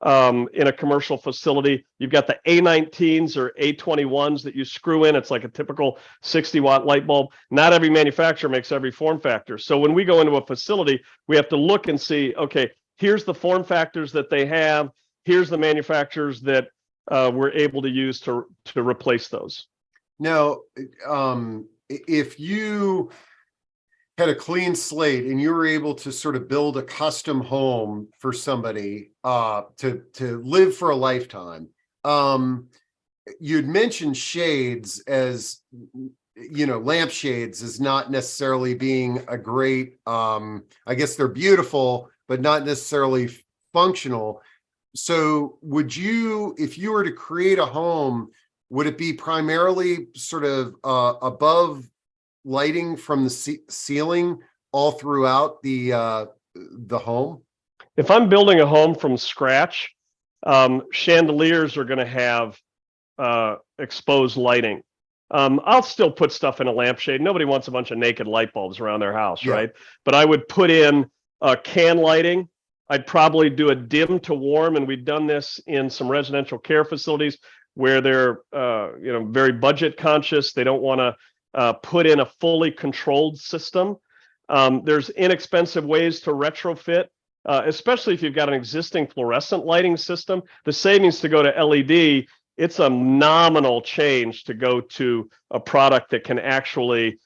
In a commercial facility, you've got the A19s or A21s that you screw in. It's like a typical 60-watt light bulb. Not every manufacturer makes every form factor. So when we go into a facility, we have to look and see, okay, here's the form factors that they have. Here's the manufacturers that we're able to use to replace those. Now, if you had a clean slate and you were able to sort of build a custom home for somebody to live for a lifetime, you'd mentioned shades as, lampshades as not necessarily being a great, I guess they're beautiful, but not necessarily functional. So would you, if you were to create a home, would it be primarily sort of above lighting from the ceiling all throughout the home? If I'm building a home from scratch, chandeliers are going to have exposed lighting. I'll still put stuff in a lampshade. Nobody wants a bunch of naked light bulbs around their house, Yeah. right? But I would put in can lighting. I'd probably do a dim to warm, and we've done this in some residential care facilities where they're very budget conscious. They don't want to put in a fully controlled system. There's inexpensive ways to retrofit, especially if you've got an existing fluorescent lighting system. The savings to go to LED, it's a nominal change to go to a product that can actually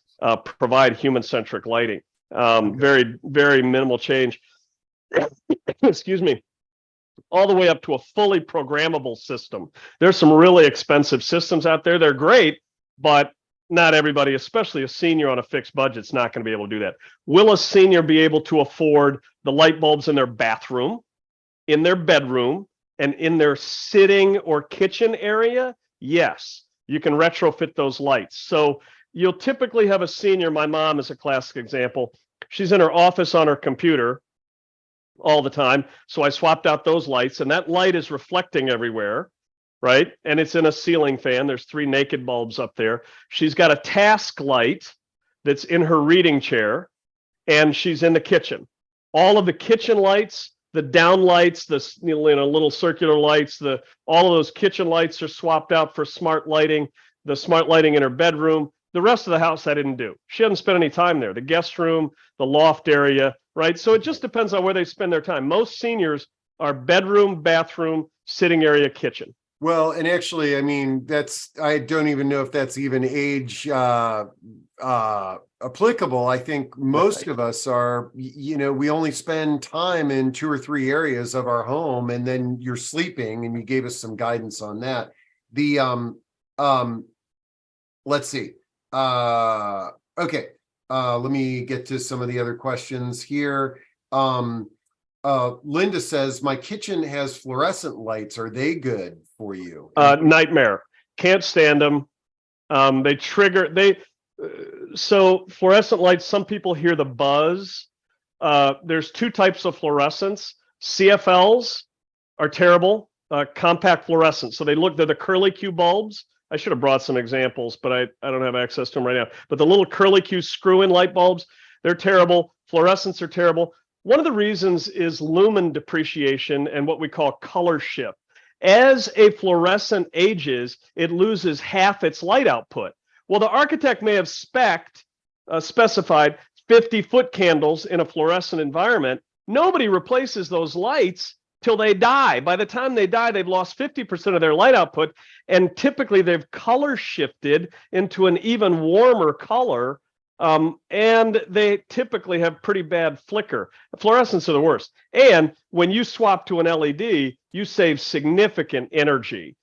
provide human-centric lighting. Okay. Very, very minimal change. Excuse me. all the way up to a fully programmable system. There's some really expensive systems out there. They're great, but not everybody, especially a senior on a fixed budget, is not going to be able to do that. Will a senior be able to afford the light bulbs in their bathroom, in their bedroom, and in their sitting or kitchen area? Yes, you can retrofit those lights. So you'll typically have a senior. My mom is a classic example. She's in her office on her computer all the time. So I swapped out those lights, and that light is reflecting everywhere, right? And it's in a ceiling fan. There's 3 naked bulbs up there. She's got a task light that's in her reading chair, and she's in the kitchen. All of the kitchen lights, the down lights, the little circular lights, all of those kitchen lights are swapped out for smart lighting. The smart lighting in her bedroom. The rest of the house I didn't do. She hadn't spent any time there. The guest room, the loft area, right? So it just depends on where they spend their time. Most seniors are bedroom, bathroom, sitting area, kitchen. Well, and actually, I mean, I don't even know if that's even age applicable. I think most of us are, we only spend time in 2 or 3 areas of our home, and then you're sleeping, and you gave us some guidance on that. Let's see. Okay. Let me get to some of the other questions here. Linda says, my kitchen has fluorescent lights. Are they good for you? Nightmare. Can't stand them. So fluorescent lights, some people hear the buzz. There's 2 types of fluorescents. CFLs are terrible, compact fluorescents. So they're the curlicue bulbs. I should have brought some examples, but I don't have access to them right now. But the little curlicue screw-in light bulbs, they're terrible. Fluorescents are terrible. One of the reasons is lumen depreciation and what we call color shift. As a fluorescent ages, it loses half its light output. Well, the architect may have specified 50-foot candles in a fluorescent environment. Nobody replaces those lights till they die. By the time they die, they've lost 50% of their light output, and typically they've color shifted into an even warmer color, and they typically have pretty bad flicker. Fluorescents are the worst. And when you swap to an LED, you save significant energy,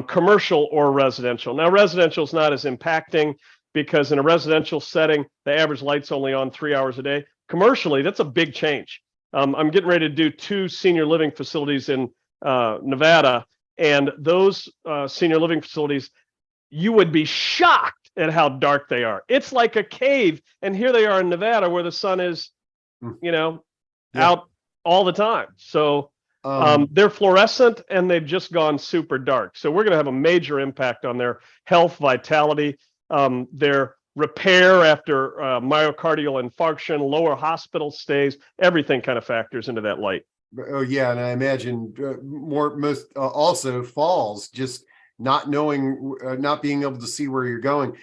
commercial or residential. Now, residential is not as impacting because in a residential setting, the average light's only on 3 hours a day. Commercially, that's a big change. I'm getting ready to do 2 senior living facilities in Nevada, and those senior living facilities, you would be shocked at how dark they are. It's like a cave, and here they are in Nevada where the sun is, out all the time. So they're fluorescent, and they've just gone super dark. So we're going to have a major impact on their health, vitality, their repair after myocardial infarction, lower hospital stays, everything kind of factors into that light. Oh yeah, and I imagine also falls, just not knowing, not being able to see where you're going.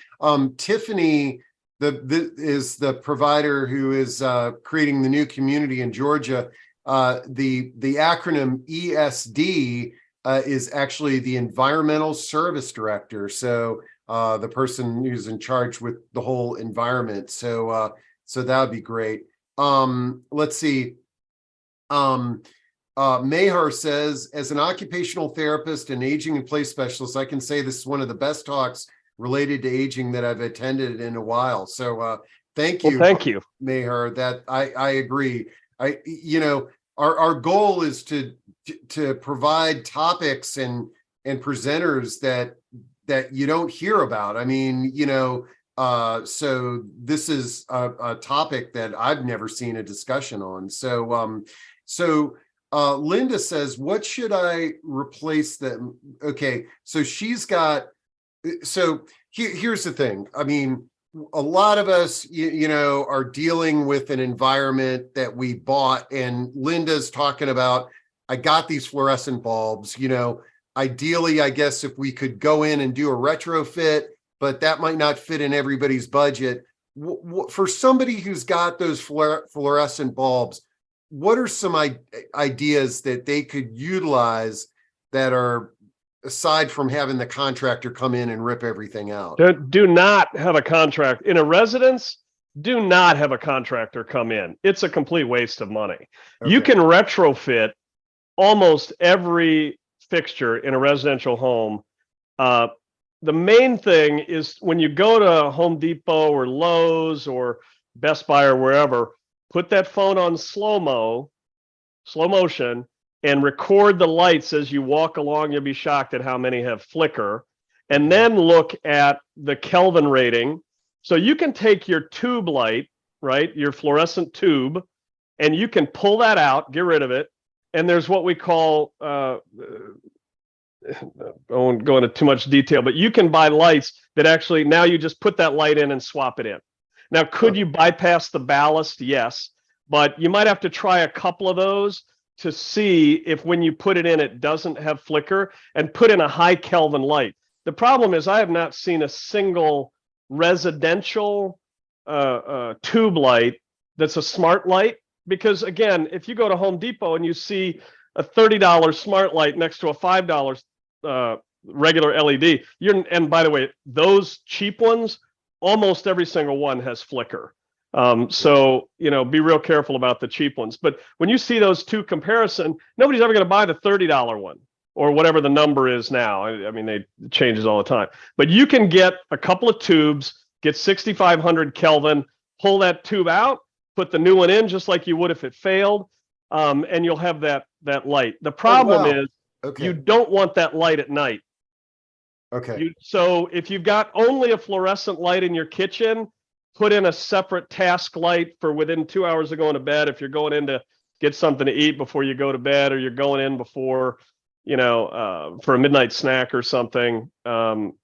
Tiffany, is the provider who is creating the new community in Georgia. The acronym ESD is actually the Environmental Service Director. So the person who's in charge with the whole environment. So that would be great. Let's see. Mehar says, as an occupational therapist and aging in place specialist, I can say this is one of the best talks related to aging that I've attended in a while. So thank you. Well, thank you, Mehar. That I agree. Our goal is to provide topics and presenters that you don't hear about. I mean, so this is a topic that I've never seen a discussion on. So Linda says, what should I replace them? Okay, so here's the thing. I mean, a lot of us, are dealing with an environment that we bought, and Linda's talking about, I got these fluorescent bulbs, ideally, I guess if we could go in and do a retrofit, but that might not fit in everybody's budget. For somebody who's got those fluorescent bulbs, what are some ideas that they could utilize that are, aside from having the contractor come in and rip everything out? Do not have a contract in a residence. Do not have a contractor come in. It's a complete waste of money. Okay. You can retrofit almost every fixture in a residential home. The main thing is when you go to Home Depot or Lowe's or Best Buy or wherever, put that phone on slow motion, and record the lights as you walk along. You'll be shocked at how many have flicker. And then look at the Kelvin rating. So you can take your tube light, right, your fluorescent tube, and you can pull that out, get rid of it. And there's what we call, I won't go into too much detail, but you can buy lights that actually, now you just put that light in and swap it in. Now, could you bypass the ballast? Yes, but you might have to try a couple of those to see if when you put it in, it doesn't have flicker, and put in a high Kelvin light. The problem is I have not seen a single residential tube light that's a smart light, because again, if you go to Home Depot and you see a $30 smart light next to a $5 regular LED, and by the way, those cheap ones, almost every single one has flicker. So, be real careful about the cheap ones. But when you see those two comparison, nobody's ever going to buy the $30 one or whatever the number is now. I mean, it changes all the time. But you can get a couple of tubes, get 6,500 Kelvin, pull that tube out, put the new one in just like you would if it failed, and you'll have that light. The problem is you don't want that light at night. Okay. So if you've got only a fluorescent light in your kitchen, put in a separate task light for within 2 hours of going to bed. If you're going in to get something to eat before you go to bed, or you're going in before, for a midnight snack or something, don't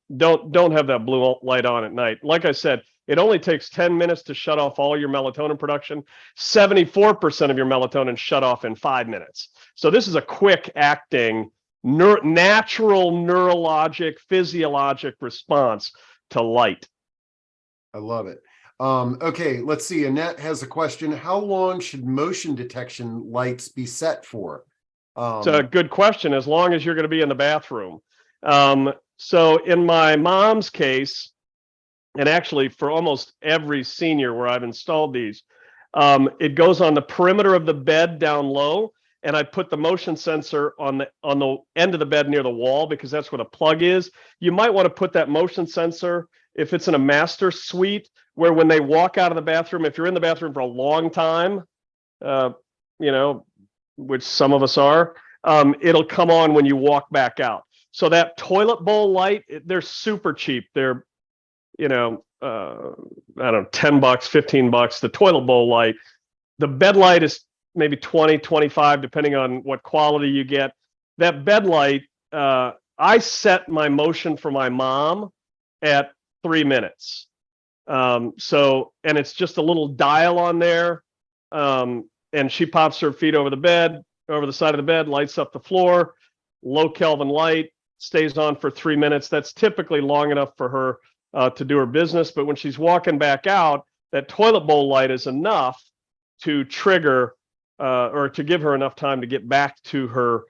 have that blue light on at night. Like I said, it only takes 10 minutes to shut off all your melatonin production. 74% of your melatonin shut off in 5 minutes. So this is a quick acting, natural neurologic, physiologic response to light. I love it. Okay, let's see. Annette has a question. How long should motion detection lights be set for? It's a good question, as long as you're going to be in the bathroom. So in my mom's case, and actually for almost every senior where I've installed these, it goes on the perimeter of the bed down low, and I put the motion sensor on the end of the bed near the wall, because that's where the plug is. You might want to put that motion sensor if it's in a master suite, where when they walk out of the bathroom, if you're in the bathroom for a long time, which some of us are, it'll come on when you walk back out. So that toilet bowl light, they're super cheap. They're, I don't know, $10, $15, the toilet bowl light. The bed light is maybe 20, 25, depending on what quality you get. That bed light, I set my motion for my mom at 3 minutes. And it's just a little dial on there. And she pops her feet over the side of the bed, lights up the floor, low Kelvin light, stays on for 3 minutes. That's typically long enough for her to do her business. But when she's walking back out, that toilet bowl light is enough to trigger or to give her enough time to get back to her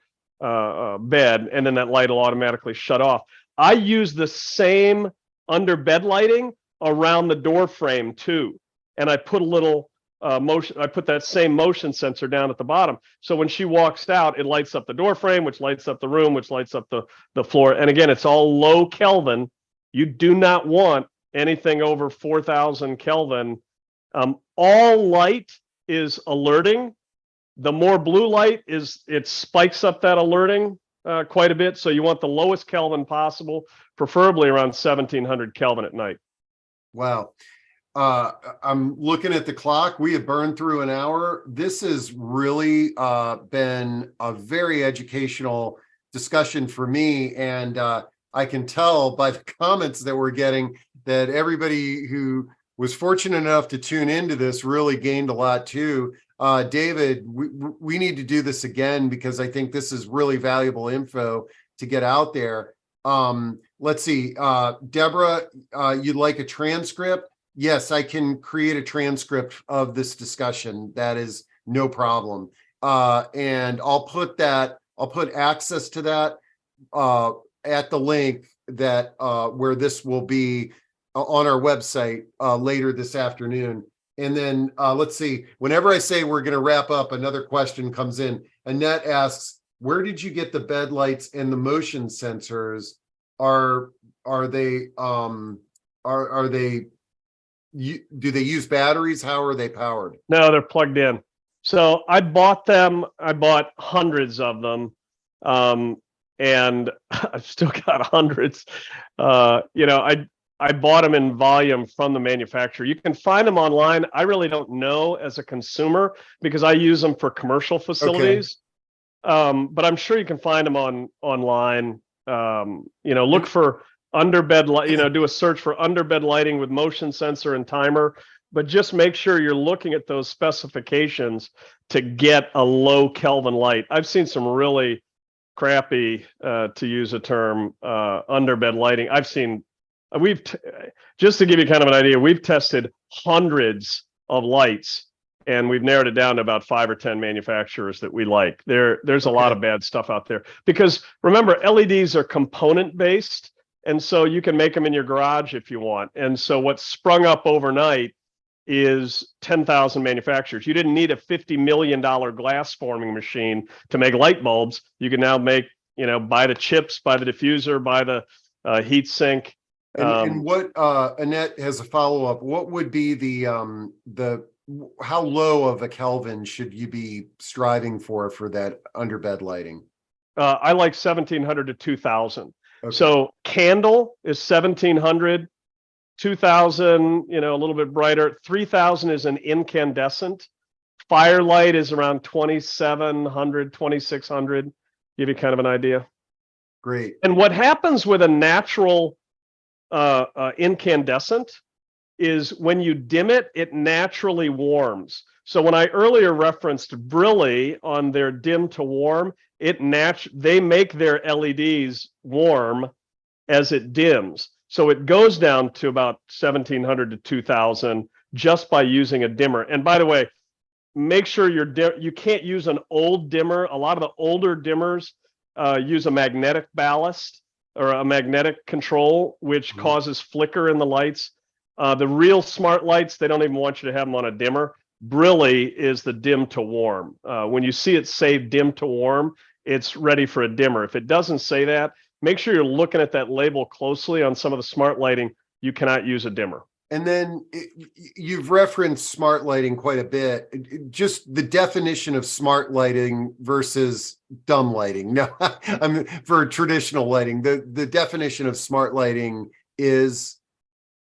bed, and then that light will automatically shut off. I use the same under bed lighting around the door frame too, and I put a little I put that same motion sensor down at the bottom, so when she walks out, it lights up the door frame, which lights up the room, which lights up the floor. And again, it's all low Kelvin. You do not want anything over 4,000 Kelvin. All light is alerting. The more blue light it spikes up that alerting quite a bit. So you want the lowest Kelvin possible, preferably around 1,700 Kelvin at night. Wow. I'm looking at the clock. We have burned through an hour. This has really been a very educational discussion for me. And I can tell by the comments that we're getting that everybody who was fortunate enough to tune into this really gained a lot too. David, we need to do this again, because I think this is really valuable info to get out there. Let's see. Deborah, you'd like a transcript? Yes, I can create a transcript of this discussion. That is no problem. And I'll put access to that at the link that where this will be on our website later this afternoon. And then let's see, whenever I say we're going to wrap up, another question comes in. Annette asks, where did you get the bed lights and the motion sensors? Are they are they do they use batteries? How are they powered? No, they're plugged in. So I bought them. I bought hundreds of them, and I've still got hundreds. I bought them in volume from the manufacturer. You can find them online. I really don't know as a consumer because I use them for commercial facilities. But I'm sure you can find them online. Look for underbed light. Do a search for underbed lighting with motion sensor and timer. But just make sure you're looking at those specifications to get a low Kelvin light. I've seen some really crappy, to use a term, underbed lighting. Just to give you kind of an idea, we've tested hundreds of lights and we've narrowed it down to about 5 or 10 manufacturers that we like. There's a lot of bad stuff out there because remember, LEDs are component based. And so you can make them in your garage if you want. And so what's sprung up overnight is 10,000 manufacturers. You didn't need a $50 million glass forming machine to make light bulbs. You can now make, buy the chips, buy the diffuser, buy the heat sink. And what Annette has a follow-up. What would be the how low of a Kelvin should you be striving for that underbed lighting? I like 1700 to 2000. Okay. So candle is 1700, 2000, a little bit brighter. 3000 is an incandescent. Firelight is around 2700, 2600. Give you kind of an idea. Great. And what happens with a natural incandescent is when you dim it, it naturally warms. So when I earlier referenced Brilli on their dim to warm, they make their LEDs warm as it dims. So it goes down to about 1700 to 2000 just by using a dimmer. And by the way, make sure you can't use an old dimmer. A lot of the older dimmers use a magnetic ballast or a magnetic control, which causes flicker in the lights. The real smart lights, they don't even want you to have them on a dimmer. Brilli is the dim to warm. When you see it say dim to warm, it's ready for a dimmer. If it doesn't say that, make sure you're looking at that label closely on some of the smart lighting. You cannot use a dimmer. And then you've referenced smart lighting quite a bit. Just the definition of smart lighting versus dumb lighting. No, I mean, for traditional lighting, the definition of smart lighting is?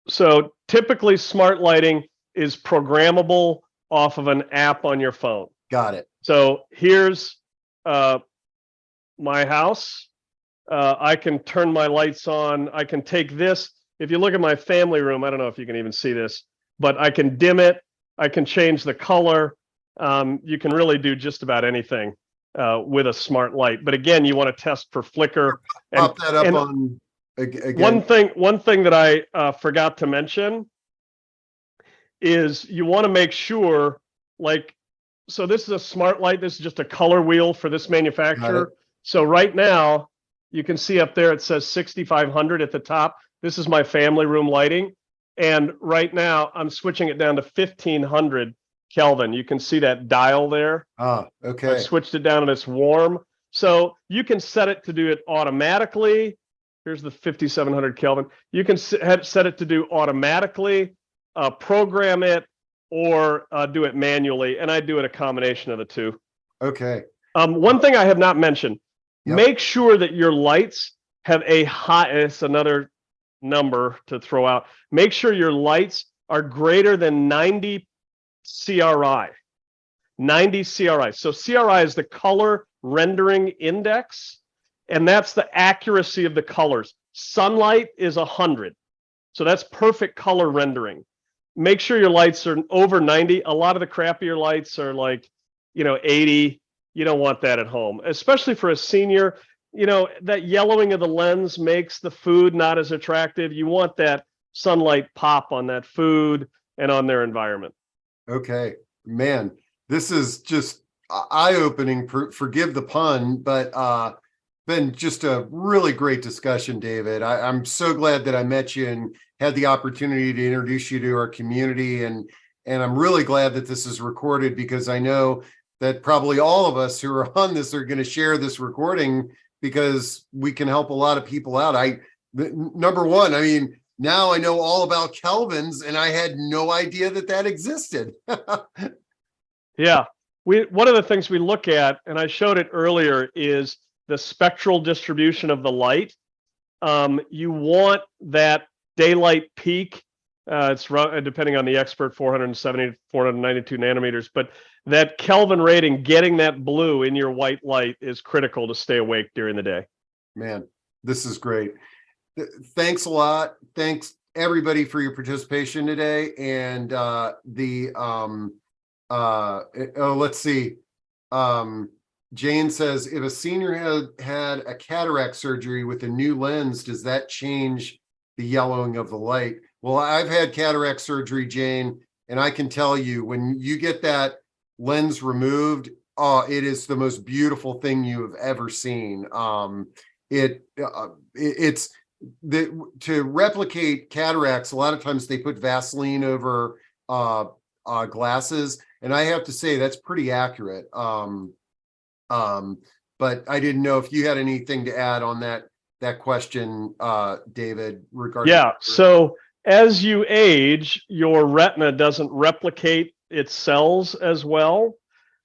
So typically smart lighting is programmable off of an app on your phone. Got it. So here's my house. I can turn my lights on. I can take this. If you look at my family room, I don't know if you can even see this, but I can dim it. I can change the color. You can really do just about anything with a smart light. But again, you want to test for flicker. Pop that up on again. One thing that I forgot to mention is you want to make sure, so this is a smart light. This is just a color wheel for this manufacturer. So right now, you can see up there, it says 6500 at the top. This is my family room lighting. And right now I'm switching it down to 1500 Kelvin. You can see that dial there. Okay. I switched it down and it's warm. So you can set it to do it automatically. Here's the 5700 Kelvin. You can set it to do automatically, program it, or do it manually. And I do it a combination of the two. Okay. One thing I have not mentioned, make sure that your lights have a high, it's another number to throw out. Make sure your lights are greater than 90 CRI. 90 CRI. So CRI is the color rendering index, and that's the accuracy of the colors. Sunlight is 100. So that's perfect color rendering. Make sure your lights are over 90. A lot of the crappier lights are 80. You don't want that at home, especially for a senior. That yellowing of the lens makes the food not as attractive. You want that sunlight pop on that food and on their environment. Okay, man, this is just eye-opening. Forgive the pun, but been just a really great discussion, David. I'm so glad that I met you and had the opportunity to introduce you to our community, and I'm really glad that this is recorded because I know that probably all of us who are on this are going to share this recording because we can help a lot of people out. Number one, I mean, now I know all about Kelvins and I had no idea that that existed. Yeah. One of the things we look at, and I showed it earlier, is the spectral distribution of the light. You want that daylight peak. It's depending on the expert, 470 to 492 nanometers, but that Kelvin rating, getting that blue in your white light, is critical to stay awake during the day. Man, this is great. Thanks a lot. Thanks everybody for your participation today. And let's see. Jane says, if a senior had a cataract surgery with a new lens, does that change the yellowing of the light? Well, I've had cataract surgery, Jane, and I can tell you, when you get that lens removed, it is the most beautiful thing you have ever seen. It's to replicate cataracts. A lot of times they put Vaseline over glasses, and I have to say that's pretty accurate. But I didn't know if you had anything to add on that question, David, regarding. Yeah. So as you age, your retina doesn't replicate its cells as well.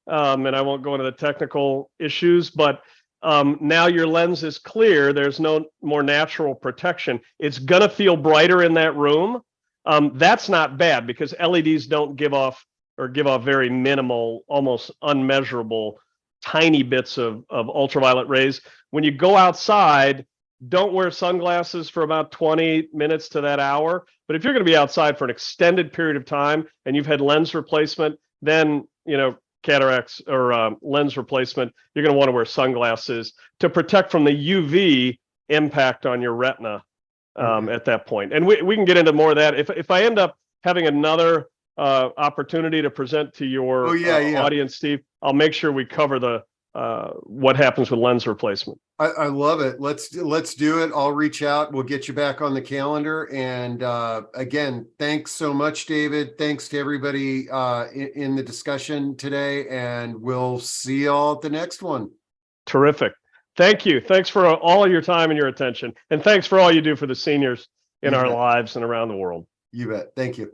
And I won't go into the technical issues, but now your lens is clear. There's no more natural protection. It's going to feel brighter in that room. That's not bad because LEDs don't give off very minimal, almost unmeasurable, tiny bits of ultraviolet rays. When you go outside, don't wear sunglasses for about 20 minutes to that hour. But if you're going to be outside for an extended period of time and you've had lens replacement, then, cataracts or lens replacement, you're going to want to wear sunglasses to protect from the UV impact on your retina at that point. And we can get into more of that. If I end up having another opportunity to present to your audience, Steve, I'll make sure we cover the what happens with lens replacement. I love it. Let's do it. I'll reach out. We'll get you back on the calendar. And again, thanks so much, David. Thanks to everybody in the discussion today. And we'll see y'all at the next one. Terrific. Thank you. Thanks for all of your time and your attention. And thanks for all you do for the seniors in our lives and around the world. You bet. Thank you.